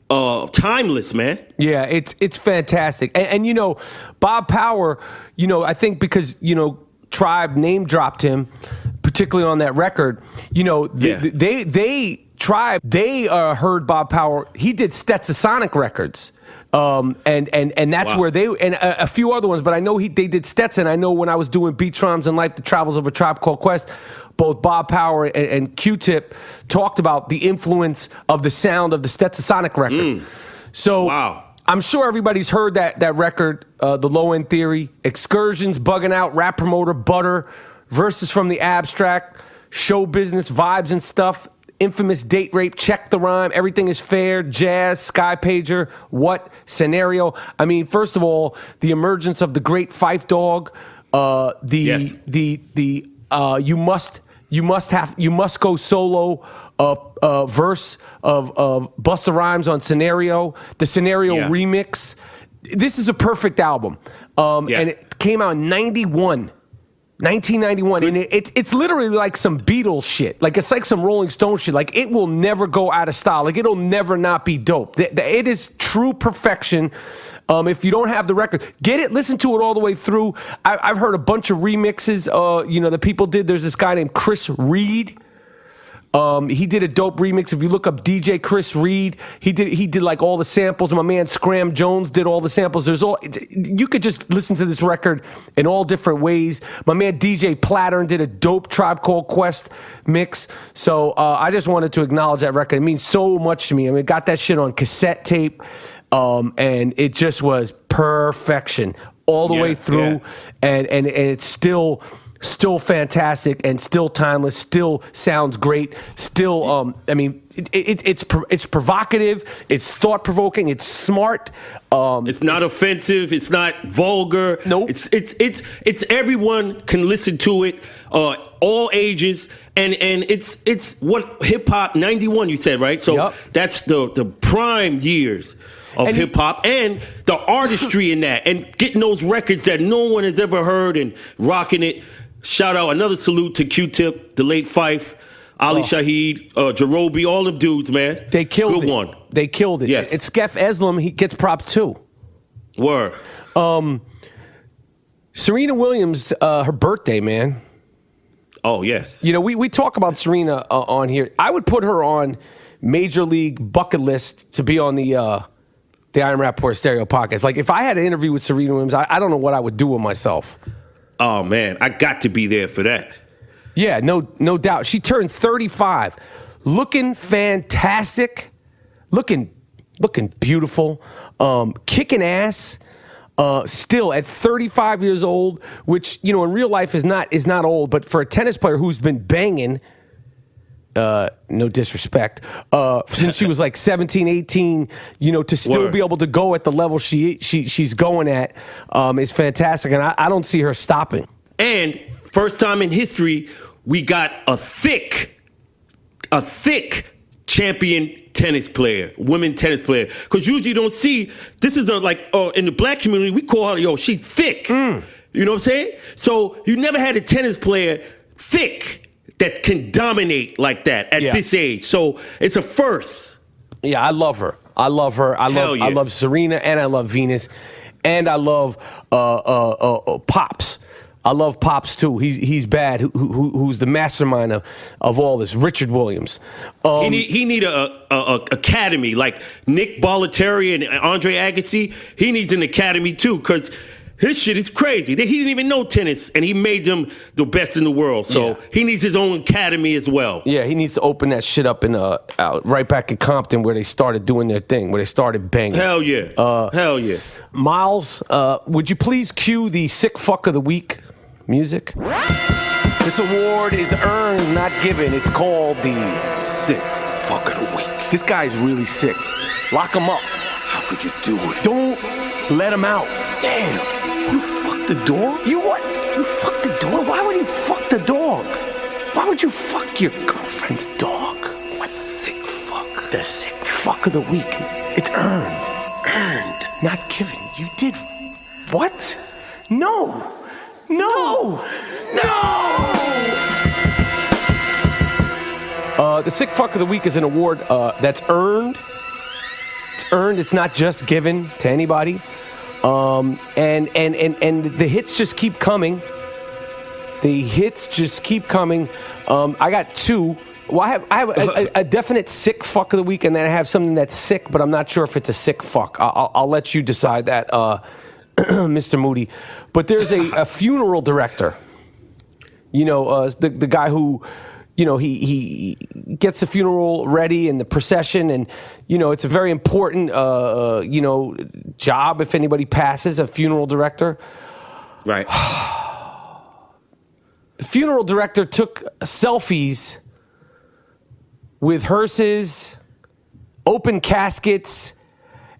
timeless, man. Yeah, it's fantastic. And Bob Power, I think because, Tribe name dropped him, particularly on that record, they heard Bob Power. He did Stetsasonic Records. And that's where they, and a few other ones, but I know they did Stetson. I know when I was doing Beats, Rhymes, and Life, The Travels of a Tribe Called Quest, both Bob Power and Q-Tip talked about the influence of the sound of the Stetsasonic record. So I'm sure everybody's heard that record, The Low End Theory, Excursions, Bugging Out, Rap Promoter, Butter, Verses from the Abstract, Show Business, Vibes and Stuff, Infamous Date Rape, Check the Rhyme, Everything is Fair, Jazz, Sky Pager, What, Scenario. I mean, first of all, the emergence of the great Phife Dawg, You Must Go Solo verse of Busta Rhymes on Scenario, the Scenario remix. This is a perfect album. And it came out in 1991, and it's literally like some Beatles shit. Like, it's like some Rolling Stone shit. Like, it will never go out of style. Like, it'll never not be dope. It is true perfection. If you don't have the record, get it, listen to it all the way through. I've heard a bunch of remixes, that people did. There's this guy named Chris Reed. He did a dope remix. If you look up DJ Chris Reed, he did like all the samples. My man Scram Jones did all the samples. You could just listen to this record in all different ways. My man DJ Plattern did a dope Tribe Called Quest mix. So I just wanted to acknowledge that record. It means so much to me. I mean, got that shit on cassette tape, and it just was perfection all the way through, and it's still fantastic and still timeless, still sounds great, still it's provocative, it's thought-provoking, it's smart, it's not offensive, it's not vulgar. Nope. It's everyone can listen to it, all ages, and it's what hip hop 91 you said, right? So that's the prime years of hip hop and the artistry in that, and getting those records that no one has ever heard and rocking it. Shout out, another salute to Q-Tip, the late Phife, Ali Shaheed, Jerobi, all them dudes, man. They killed it. Good one. They killed it. Yes. And Skef Eslam, he gets props too. Word. Serena Williams, her birthday, man. Oh, yes. We talk about Serena on here. I would put her on Major League bucket list to be on the I Am Rapaport Stereo podcast. Like, if I had an interview with Serena Williams, I don't know what I would do with myself. Oh, man, I got to be there for that. Yeah, no doubt. She turned 35. looking fantastic, looking beautiful, kicking ass. Still at 35 years old, which, in real life is not old, but for a tennis player who's been banging, no disrespect, since she was like 17, 18, to still be able to go at the level she's going at, is fantastic. And I don't see her stopping. And first time in history, we got a thick champion tennis player, women tennis player. Because usually you don't see, this is in the black community, we call her, she thick. You know what I'm saying? So you never had a tennis player thick that can dominate like that at this age. So it's a first. Yeah, I love her. I love Serena, and I love Venus, and I love Pops. I love Pops too. He's bad. Who's the mastermind of all this? Richard Williams. He need a academy like Nick Bollettieri and Andre Agassi. He needs an academy too, because his shit is crazy. He didn't even know tennis, and he made them the best in the world. So he needs his own academy as well. Yeah, he needs to open that shit up in right back in Compton, where they started doing their thing, where they started banging. Hell yeah. Hell yeah. Miles, would you please cue the sick fuck of the week music? This award is earned, not given. It's called the sick fuck of the week. This guy's really sick. Lock him up. How could you do it? Don't let him out. Damn. You fucked the dog? You what? You fucked the dog? Why would you fuck the dog? Why would you fuck your girlfriend's dog? What? Sick fuck. The sick fuck of the week. It's earned. Earned. Not given. You did what? No. The sick fuck of the week is an award that's earned. It's earned. It's not just given to anybody. And the hits just keep coming. I got two. Well, I have a definite sick fuck of the week, and then I have something that's sick, but I'm not sure if it's a sick fuck. I'll let you decide that, Mr. Moody. But there's a funeral director. The guy who, he gets the funeral ready and the procession, and it's a very important job if anybody passes, a funeral director. Right. The funeral director took selfies with hearses, open caskets,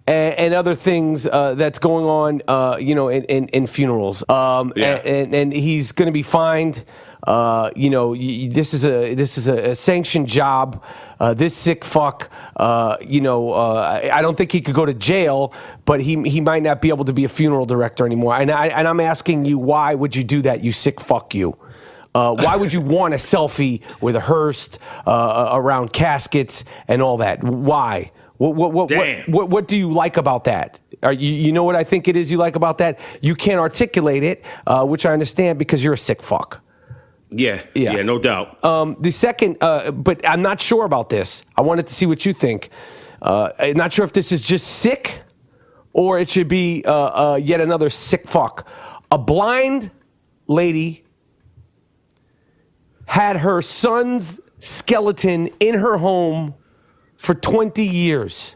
and other things that's going on, in funerals. And he's going to be fined. This is a sanctioned job. This sick fuck, I don't think he could go to jail, but he might not be able to be a funeral director anymore. And I'm asking you, why would you do that, you sick fuck you? Why would you want a selfie with a hearse around caskets and all that? Why? What do you like about that? You know what I think it is you like about that? You can't articulate it, which I understand, because you're a sick fuck. Yeah, no doubt. The second, but I'm not sure about this. I wanted to see what you think. I'm not sure if this is just sick or it should be yet another sick fuck. A blind lady had her son's skeleton in her home for 20 years.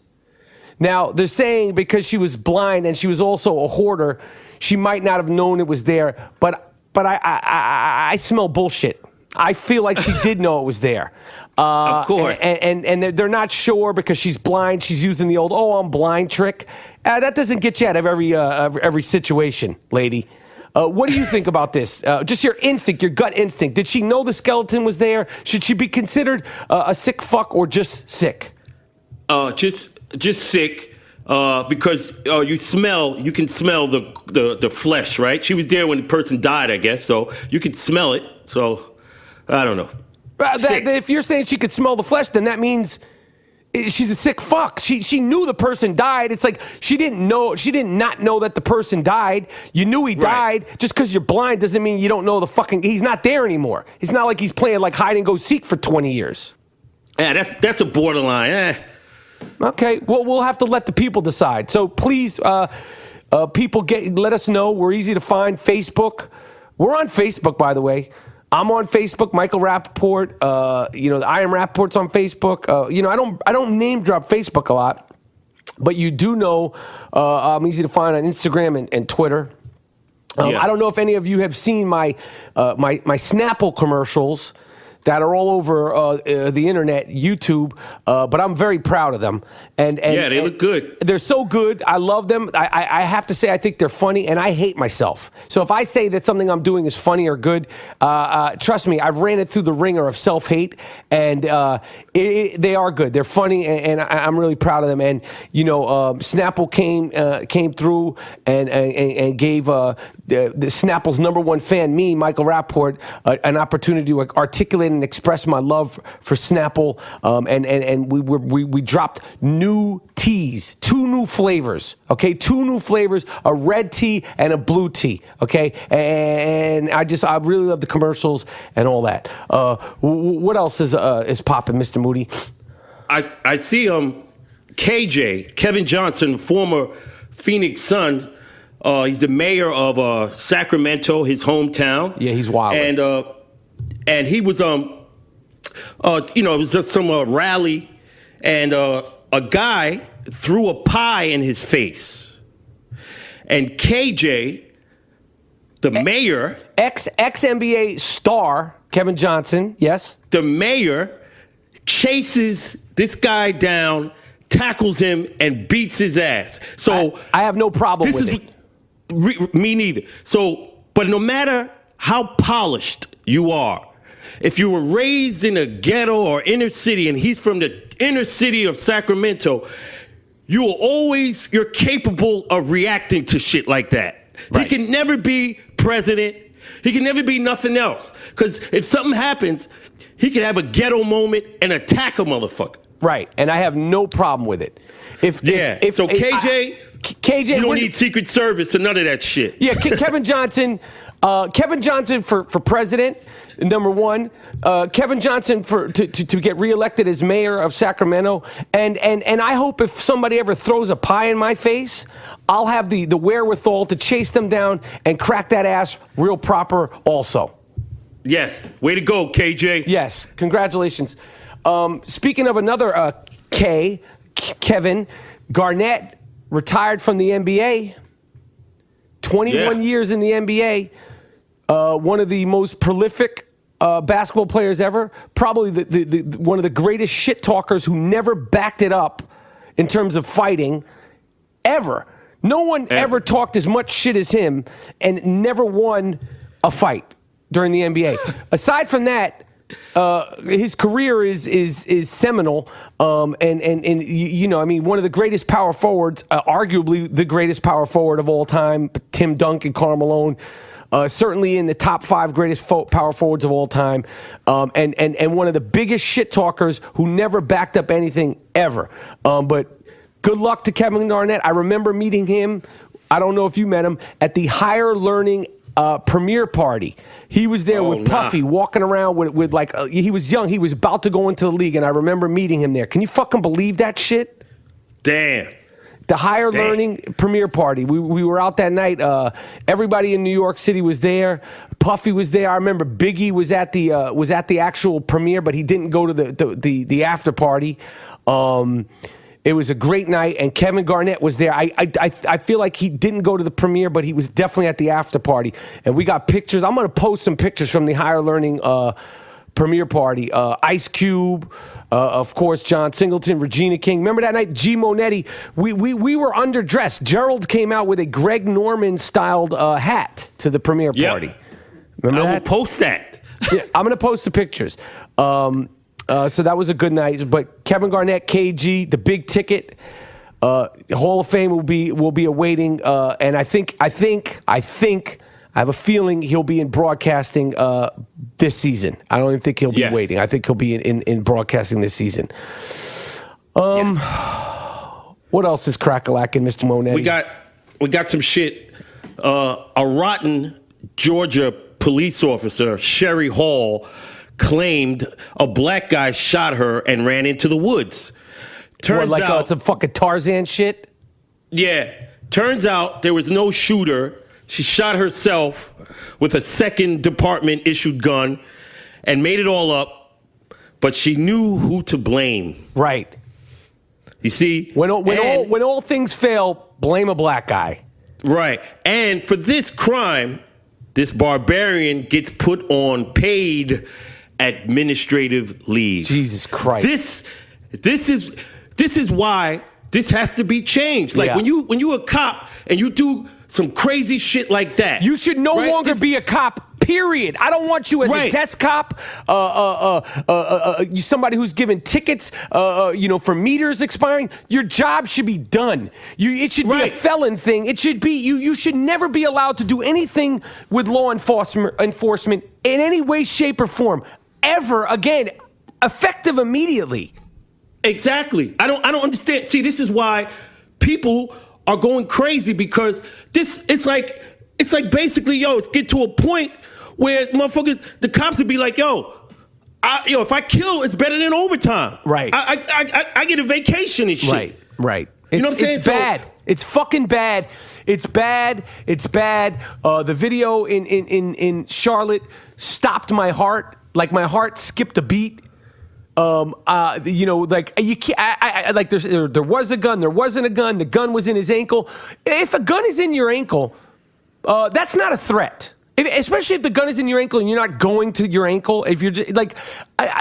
Now, they're saying because she was blind and she was also a hoarder, she might not have known it was there, but I smell bullshit. I feel like she did know it was there. Of course. And they're not sure because she's blind. She's using the old, I'm blind trick. That doesn't get you out of every situation, lady. What do you think about this? Just your instinct, your gut instinct. Did she know the skeleton was there? Should she be considered a sick fuck or just sick? Just sick. Because you can smell the flesh, right? She was there when the person died, I guess, so you can smell it. So I don't know. If you're saying she could smell the flesh, then that means she's a sick fuck. She knew the person died. It's like she did not know that the person died. You knew he died. Right. Just because you're blind doesn't mean you don't know he's not there anymore. It's not like he's playing like hide and go seek for 20 years. Yeah, that's a borderline. Okay, well, we'll have to let the people decide. So please, people, let us know. We're easy to find. Facebook. We're on Facebook, by the way. I'm on Facebook, Michael Rapaport. The I Am Rapaport's on Facebook. I don't name drop Facebook a lot, but you do know I'm easy to find on Instagram and Twitter. I don't know if any of you have seen my Snapple commercials that are all over the internet, YouTube, but I'm very proud of them. And they look good. They're so good. I love them. I have to say I think they're funny, and I hate myself. So if I say that something I'm doing is funny or good, trust me, I've ran it through the ringer of self-hate, and they are good. They're funny, and I'm really proud of them. And, Snapple came through and gave the Snapple's number one fan, me, Michael Rapaport, an opportunity to articulate and express my love for Snapple, and we dropped new teas, 2 new flavors, okay? 2 new flavors, a red tea and a blue tea, okay? And I really love the commercials and all that. What else is popping, Mr. Moody? I see KJ, Kevin Johnson, former Phoenix Sun. He's the mayor of Sacramento, his hometown. Yeah, he's wild. And he was, it was just some rally, and a guy threw a pie in his face. And KJ, the mayor, ex-NBA star Kevin Johnson, yes, the mayor chases this guy down, tackles him, and beats his ass. So I have no problem with it. Me neither. So, but no matter how polished you are, if you were raised in a ghetto or inner city, and he's from the inner city of Sacramento, you're capable of reacting to shit like that. Right. He can never be president. He can never be nothing else. Because if something happens, he could have a ghetto moment and attack a motherfucker. Right, and I have no problem with it. KJ, you don't need Secret Service or none of that shit. Yeah, Kevin Johnson for president, number one. Kevin Johnson to get reelected as mayor of Sacramento, and I hope if somebody ever throws a pie in my face, I'll have the wherewithal to chase them down and crack that ass real proper also. Yes, way to go, KJ. Yes, congratulations. Speaking of another Kevin Garnett retired from the NBA. 21 years in the NBA. One of the most prolific basketball players ever. Probably the one of the greatest shit talkers who never backed it up in terms of fighting ever. No one ever talked as much shit as him and never won a fight during the NBA. Aside from that, his career is seminal, one of the greatest power forwards, arguably the greatest power forward of all time, Tim Duncan, Karl Malone, certainly in the top 5 greatest power forwards of all time, and one of the biggest shit talkers who never backed up anything ever. But good luck to Kevin Garnett. I remember meeting him. I don't know if you met him at the Higher Learning premiere party. He was there with Puffy, walking around with he was young. He was about to go into the league, and I remember meeting him there. Can you fucking believe that shit? Damn. The Higher Learning premiere party. We were out that night. Everybody in New York City was there. Puffy was there. I remember Biggie was at the actual premiere, but he didn't go to the after party. It was a great night, and Kevin Garnett was there. I feel like he didn't go to the premiere, but he was definitely at the after party. And we got pictures. I'm going to post some pictures from the Higher Learning premiere party. Ice Cube, of course, John Singleton, Regina King. Remember that night? G. Monetti. We were underdressed. Gerald came out with a Greg Norman-styled hat to the premiere party. Remember that? I will post that. Yeah, I'm going to post the pictures. So that was a good night. But Kevin Garnett, KG, the big ticket, Hall of Fame will be awaiting. And I think I have a feeling he'll be in broadcasting this season. I don't even think he'll be waiting. I think he'll be in broadcasting this season. What else is crack-a-lacking, Mr. Monetti? We got some shit. A rotten Georgia police officer, Sherry Hall, claimed a black guy shot her and ran into the woods. Turns out some fucking Tarzan shit? Yeah. Turns out there was no shooter. She shot herself with a second department issued gun and made it all up, but she knew who to blame. Right. You see? When all things fail, blame a black guy. Right. And for this crime, this barbarian gets put on paid administrative leave. Jesus Christ. This is why this has to be changed. Like when you a cop and you do some crazy shit like that, you should no longer be a cop. Period. I don't want you as a desk cop, somebody who's given tickets, for meters expiring. Your job should be done. It should be a felon thing. It should be you should never be allowed to do anything with law enforcement in any way, shape, or form ever again, effective immediately. Exactly. I don't understand. See, this is why people are going crazy, because it's like basically, it's get to a point where motherfuckers, the cops would be like, if I kill, it's better than overtime. Right. I get a vacation and shit. Right. You know what I'm saying? It's bad. It's fucking bad. It's bad. It's bad. The video in Charlotte stopped my heart. Like my heart skipped a beat. Like you can't. There was a gun. There wasn't a gun. The gun was in his ankle. If a gun is in your ankle, that's not a threat. Especially if the gun is in your ankle and you're not going to your ankle. If you're just,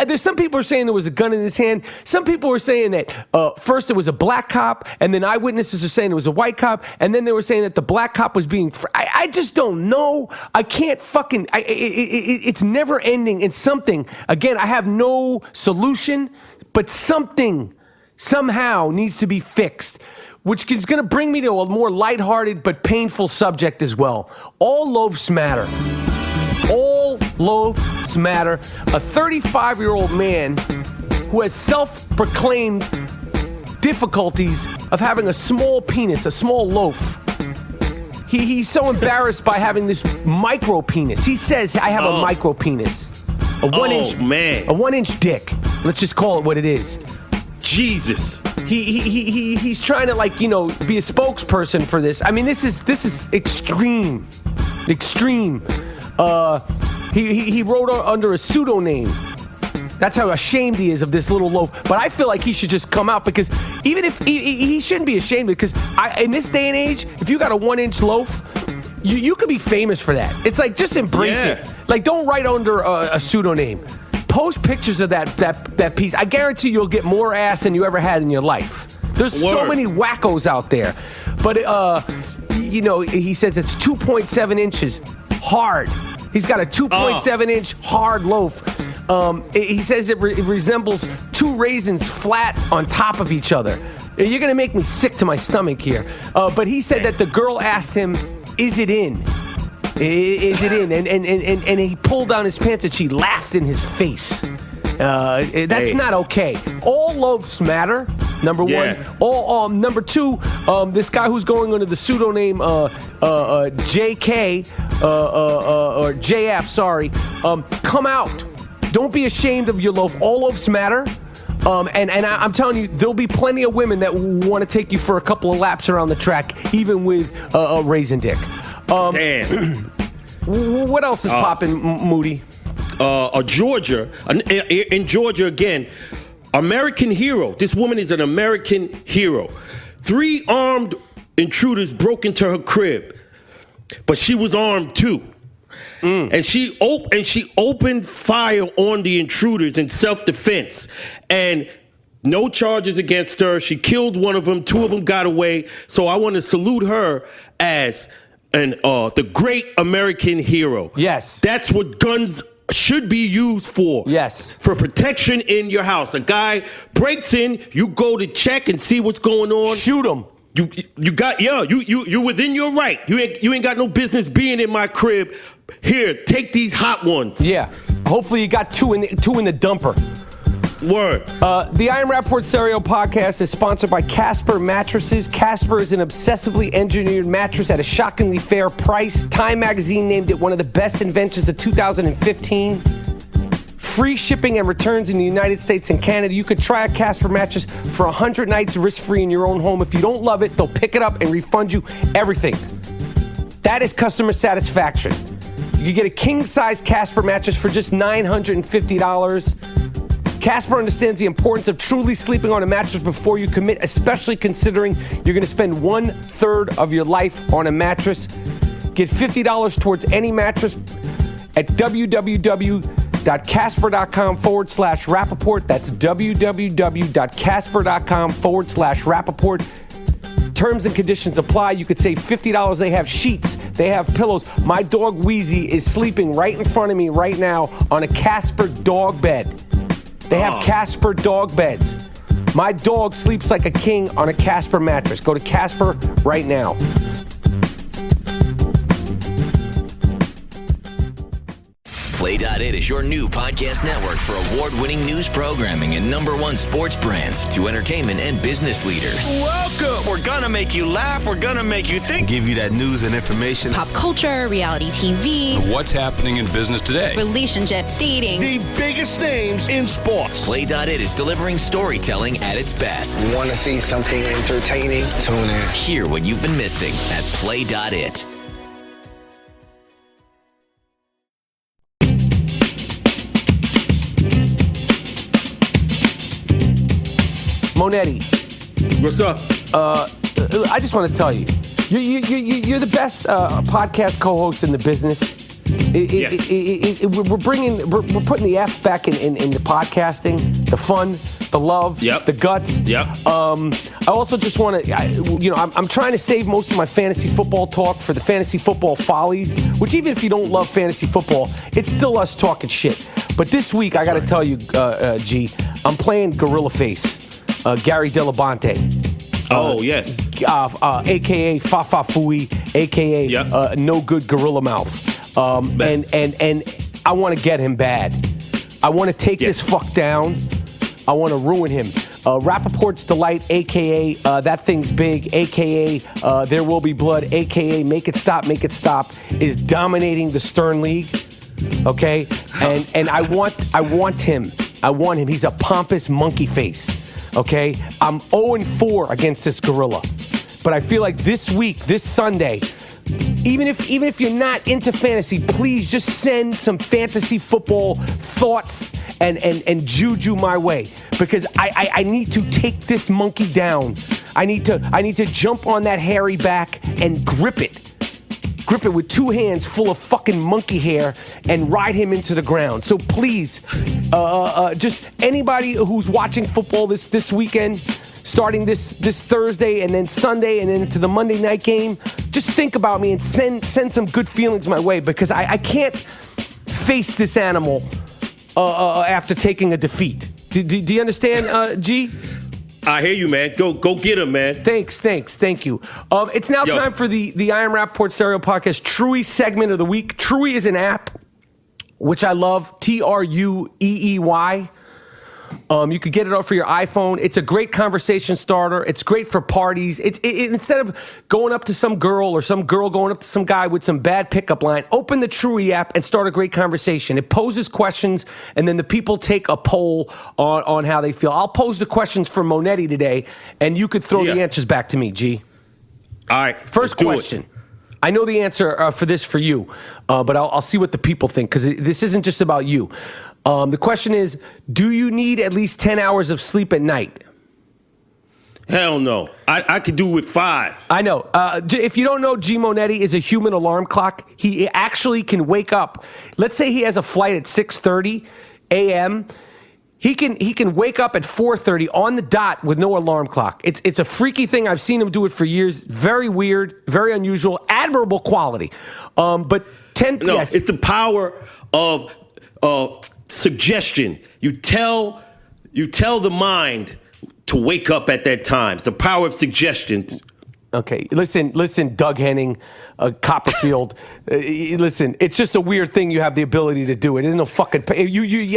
there's some people are saying there was a gun in his hand. Some people were saying that first it was a black cop, and then eyewitnesses are saying it was a white cop, and then they were saying that the black cop was being. I just don't know. I can't fucking. It's never ending. And something again. I have no solution, but something somehow needs to be fixed, which is going to bring me to a more lighthearted but painful subject as well. All Loafs Matter. All Loafs Matter. A 35-year-old man who has self-proclaimed difficulties of having a small penis, a small loaf. He's so embarrassed by having this micro penis. He says, I have a micro penis. A 1-inch dick. Let's just call it what it is. Jesus. He's trying to be a spokesperson for this. I mean, this is extreme. He wrote under a pseudonym. That's how ashamed he is of this little loaf. But I feel like he should just come out, because even if he shouldn't be ashamed, because in this day and age, if you got a 1-inch loaf, you could be famous for that. It's like, just embrace it. Like, don't write under a pseudonym. Post pictures of that piece. I guarantee you'll get more ass than you ever had in your life. There's so many wackos out there. But, he says it's 2.7 inches hard. He's got a 2.7-inch hard loaf. He says it resembles 2 raisins flat on top of each other. You're going to make me sick to my stomach here. But he said that the girl asked him, is it in? Is it in? And he pulled down his pants and she laughed in his face. That's not okay. All Loafs Matter, number one. Number two, this guy who's going under the pseudonym JK or JF, sorry, come out. Don't be ashamed of your loaf. All Loafs Matter. And I'm telling you, there'll be plenty of women that want to take you for a couple of laps around the track, even with a raisin dick. Damn. What else is popping, Moody? Georgia, in Georgia again, American hero. This woman is an American hero. 3 armed intruders broke into her crib, but she was armed too. And she opened fire on the intruders in self-defense, and no charges against her. She killed one of them. 2 of them got away. So I want to salute her as the great American hero. Yes, that's what guns should be used for. Yes, for protection in your house. A guy breaks in, you go to check and see what's going on. Shoot him. You within your right. You ain't got no business being in my crib. Here, take these hot ones. Yeah. Hopefully you got 2 in the dumper. Word. The I Am Rapaport Stereo Podcast is sponsored by Casper Mattresses. Casper is an obsessively engineered mattress at a shockingly fair price. Time Magazine named it one of the best inventions of 2015. Free shipping and returns in the United States and Canada. You could try a Casper mattress for 100 nights risk-free in your own home. If you don't love it, they'll pick it up and refund you everything. That is customer satisfaction. You can get a king-size Casper mattress for just $950. Casper understands the importance of truly sleeping on a mattress before you commit, especially considering you're going to spend 1/3 of your life on a mattress. Get $50 towards any mattress at www.casper.com/Rapaport. That's www.casper.com/Rapaport. Terms and conditions apply. You could save $50. They have sheets. They have pillows. My dog Wheezy is sleeping right in front of me right now on a Casper dog bed. They have Casper dog beds. My dog sleeps like a king on a Casper mattress. Go to Casper right now. Play.it is your new podcast network for award-winning news programming and #1 sports brands to entertainment and business leaders. Welcome! We're gonna make you laugh. We're gonna make you think. Give you that news and information. Pop culture, reality TV. What's happening in business today? Relationships, dating. The biggest names in sports. Play.it is delivering storytelling at its best. You want to see something entertaining? Tune in. Hear what you've been missing at Play.it. Monetti. What's up? I just want to tell you, you're the best podcast co-host in the business. We're putting the F back in the podcasting, the fun, the love, the guts. I also just want to, I'm trying to save most of my fantasy football talk for the fantasy football follies, which even if you don't love fantasy football, it's still us talking shit. But this week, I got to tell you, G, I'm playing Gorilla Face. Gary Delabonte. Yes. A.K.A. Fafa Fui, A.K.A. No Good Gorilla Mouth. And I want to get him bad. I want to take this fuck down. I want to ruin him. Rapaport's Delight, A.K.A. That Thing's Big, A.K.A. There Will Be Blood, A.K.A. Make It Stop, is dominating the Stern League. Okay? And I want him. He's a pompous monkey face. Okay, I'm 0-4 against this gorilla, but I feel like this week, this Sunday, even if you're not into fantasy, please just send some fantasy football thoughts and juju my way, because I need to take this monkey down. I need to jump on that hairy back and grip it with two hands full of fucking monkey hair and ride him into the ground. So please, just anybody who's watching football this weekend, starting this Thursday and then Sunday and then into the Monday night game, just think about me and send some good feelings my way, because I can't face this animal after taking a defeat. Do you understand, G? I hear you, man. Go get him, man. Thanks. Thank you. It's now time for the I Am Rapaport Stereo Podcast Truey segment of the week. Truey is an app, which I love, Trueey. You could get it up for your iPhone. It's a great conversation starter. It's great for parties. Instead of going up to some girl or some girl going up to some guy with some bad pickup line, open the Truey app and start a great conversation. It poses questions, and then the people take a poll on how they feel. I'll pose the questions for Monetti today, and you could throw the answers back to me, G. All right. First question. I know the answer for this for you, but I'll see what the people think, because this isn't just about you. The question is, do you need at least 10 hours of sleep at night? Hell no. I could do with 5. I know. If you don't know, G Monetti is a human alarm clock. He actually can wake up. Let's say he has a flight at 6:30 a.m. He can wake up at 4:30 on the dot with no alarm clock. It's a freaky thing. I've seen him do it for years. Very weird, very unusual, admirable quality. But 10. No, yes. It's the power of suggestion. You tell the mind to wake up at that time. It's the power of suggestion. Okay, listen, Doug Henning, Copperfield. Listen, it's just a weird thing. You have the ability to do it. It isn't no fucking. I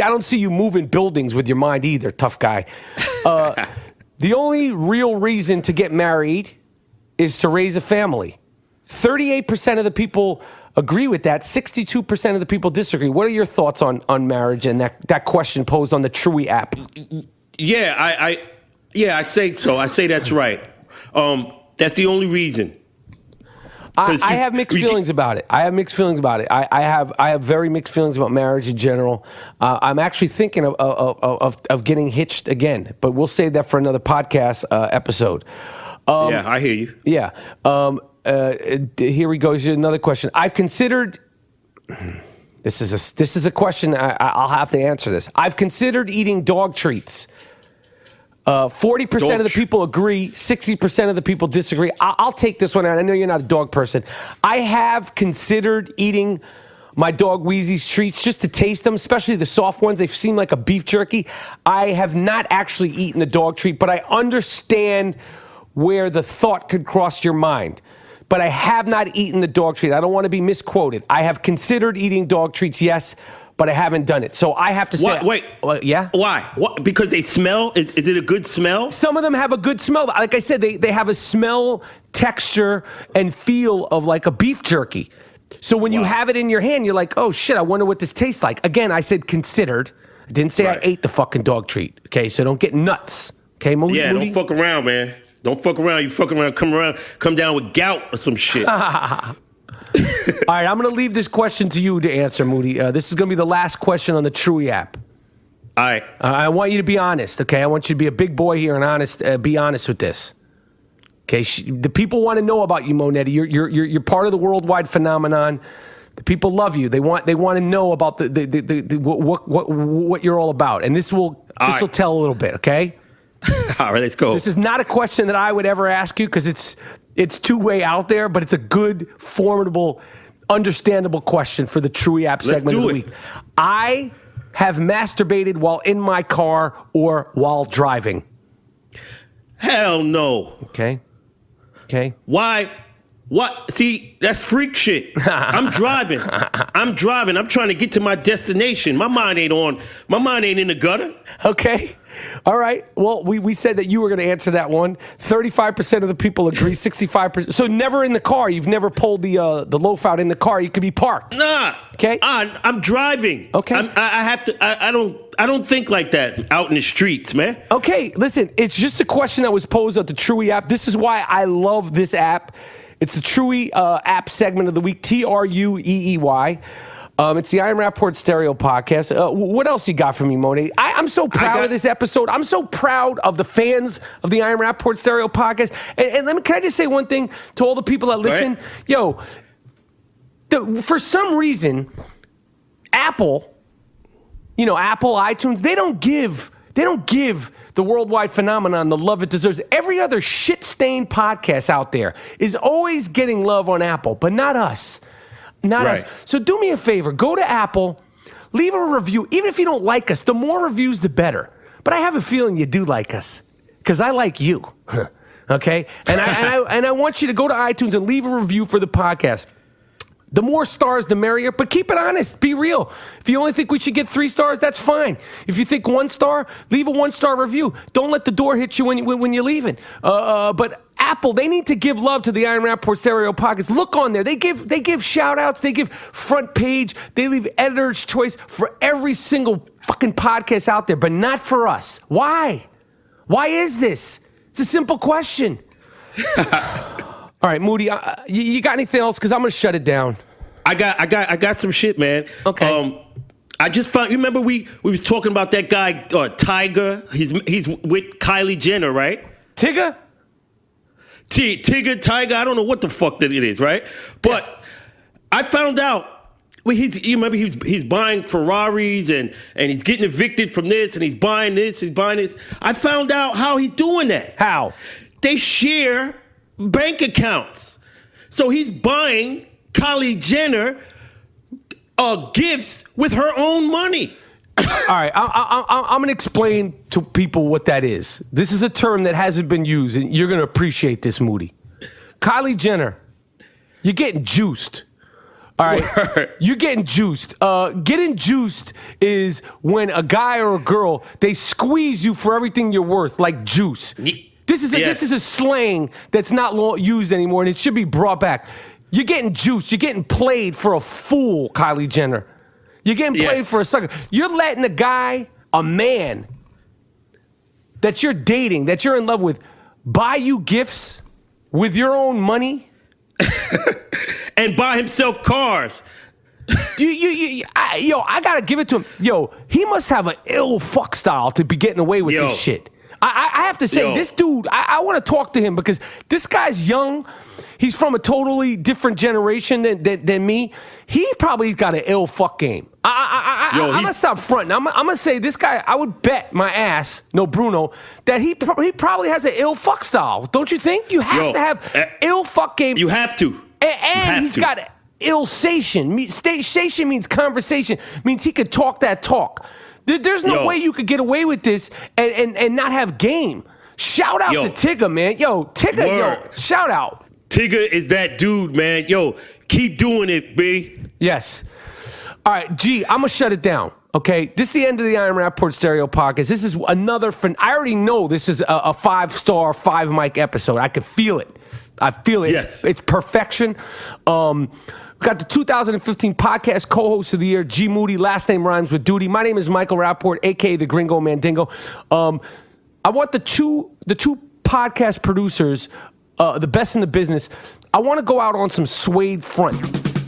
don't see you moving buildings with your mind either, tough guy. The only real reason to get married is to raise a family. 38% of the people agree with that. 62% of the people disagree. What are your thoughts on marriage and that question posed on the Truey app? Yeah, I say so. I say that's right. That's the only reason. I have mixed feelings about it. I have very mixed feelings about marriage in general. I'm actually thinking of getting hitched again, but we'll save that for another podcast episode. Yeah, I hear you. Yeah. Here we go. Here's another question. I've considered. This is a question. I'll have to answer this. I've considered eating dog treats. 40% of the people agree. 60% of the people disagree. I'll take this one out. I know you're not a dog person. I have considered eating my dog Wheezy's treats just to taste them, especially the soft ones. They seem like a beef jerky. I have not actually eaten the dog treat, but I understand where the thought could cross your mind. But I have not eaten the dog treat. I don't want to be misquoted. I have considered eating dog treats, yes, but I haven't done it. So I have to say... Wait. Yeah? Why? What? Because they smell? Is it a good smell? Some of them have a good smell. Like I said, they have a smell, texture, and feel of like a beef jerky. So when you have it in your hand, you're like, oh, shit, I wonder what this tastes like. Again, I said considered. I didn't say I ate the fucking dog treat. Okay, so don't get nuts. Okay, Moody? Yeah, don't fuck around, man. Don't fuck around. You fuck around, come down with gout or some shit. All right, I'm going to leave this question to you to answer, Moody. This is going to be the last question on the Chewy app. All right. I want you to be honest, okay? I want you to be a big boy here and be honest with this. Okay, the people want to know about you, Monetti. You're part of the worldwide phenomenon. The people love you. They want to know about what you're all about, and this will tell a little bit, okay? All right, let's go. This is not a question that I would ever ask you because it's too way out there, but it's a good, formidable, understandable question for the Chewy app segment of the week. I have masturbated while in my car or while driving. Hell no. Okay. Why? What? See, that's freak shit. I'm driving. I'm trying to get to my destination. My mind ain't in the gutter. Okay. All right. Well, we said that you were going to answer that one. 35% of the people agree. 65%. So never in the car. You've never pulled the loaf out in the car. You could be parked. Nah. Okay. I'm driving. Okay. I have to. I don't think like that out in the streets, man. Okay. Listen, it's just a question that was posed at the Chewy app. This is why I love this app. It's the Chewy app segment of the week. TRUEEY. It's the I AM Rapaport Stereo Podcast. What else you got for me, Monet? I'm so proud of this episode. I'm so proud of the fans of the I AM Rapaport Stereo Podcast. And can I just say one thing to all the people that listen? Yo, for some reason, Apple, iTunes, they don't give the worldwide phenomenon the love it deserves. Every other shit-stained podcast out there is always getting love on Apple, but not us. Not us. So do me a favor. Go to Apple. Leave a review. Even if you don't like us, the more reviews, the better. But I have a feeling you do like us because I like you. Okay? And I want you to go to iTunes and leave a review for the podcast. The more stars, the merrier. But keep it honest. Be real. If you only think we should get 3 stars, that's fine. If you think 1 star, leave a 1-star review. Don't let the door hit you when you're leaving. But Apple, they need to give love to the I AM Rapaport Stereo Podcast. Look on there. They give shout-outs. They give front page. They leave editor's choice for every single fucking podcast out there, but not for us. Why? Why is this? It's a simple question. All right, Moody, you got anything else? Because I'm going to shut it down. I got some shit, man. Okay. I just found. You remember we was talking about that guy Tyga? He's with Kylie Jenner, right? Tyga. Tyga. I don't know what the fuck that it is, right? But I found out. Well, you remember he's buying Ferraris and he's getting evicted from this and he's buying this. He's buying this. I found out how he's doing that. How? They share bank accounts. So he's buying Kylie Jenner gifts with her own money. All right, I'm going to explain to people what that is. This is a term that hasn't been used, and you're going to appreciate this, Moody. Kylie Jenner, you're getting juiced. All right, you're getting juiced. Getting juiced is when a guy or a girl, they squeeze you for everything you're worth, like juice. This is a slang that's not used anymore, and it should be brought back. You're getting juiced. You're getting played for a fool, Kylie Jenner. You're getting played for a sucker. You're letting a man that you're dating, that you're in love with, buy you gifts with your own money. and buy himself cars. I gotta give it to him. Yo, he must have an ill fuck style to be getting away with this shit. I have to say, this dude, I want to talk to him because this guy's young. He's from a totally different generation than me. He probably got an ill fuck game. I'm going to stop fronting. I'm going to say this guy, I would bet my ass, no Bruno, that he probably has an ill fuck style. Don't you think? You have to have ill fuck game. You have to. And he's got illsation. Station means conversation. Means he could talk that talk. There's no way you could get away with this and not have game. Shout out to Tyga, man. Yo, Tyga, shout out. Tyga is that dude, man. Yo, keep doing it, B. Yes. All right, G, I'm going to shut it down, okay? This is the end of the I Am Rapaport Stereo Podcast. This is another I already know this is a 5-star, 5-mic episode. I can feel it. I feel it. Yes. It's perfection. We got the 2015 Podcast Co-Host of the Year, G. Moody. Last name rhymes with duty. My name is Michael Rapaport, a.k.a. the Gringo Mandingo. I want the two podcast producers, the best in the business. I want to go out on some suede front.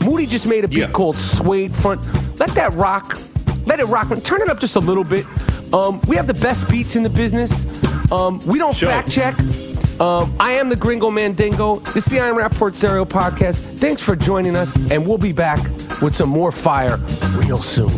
Moody just made a beat called Suede Front. Let that rock. Let it rock. Turn it up just a little bit. We have the best beats in the business. We don't fact check. I am the Gringo Mandingo. This is the I Am Rapaport Stereo Podcast. Thanks for joining us, and we'll be back with some more fire real soon.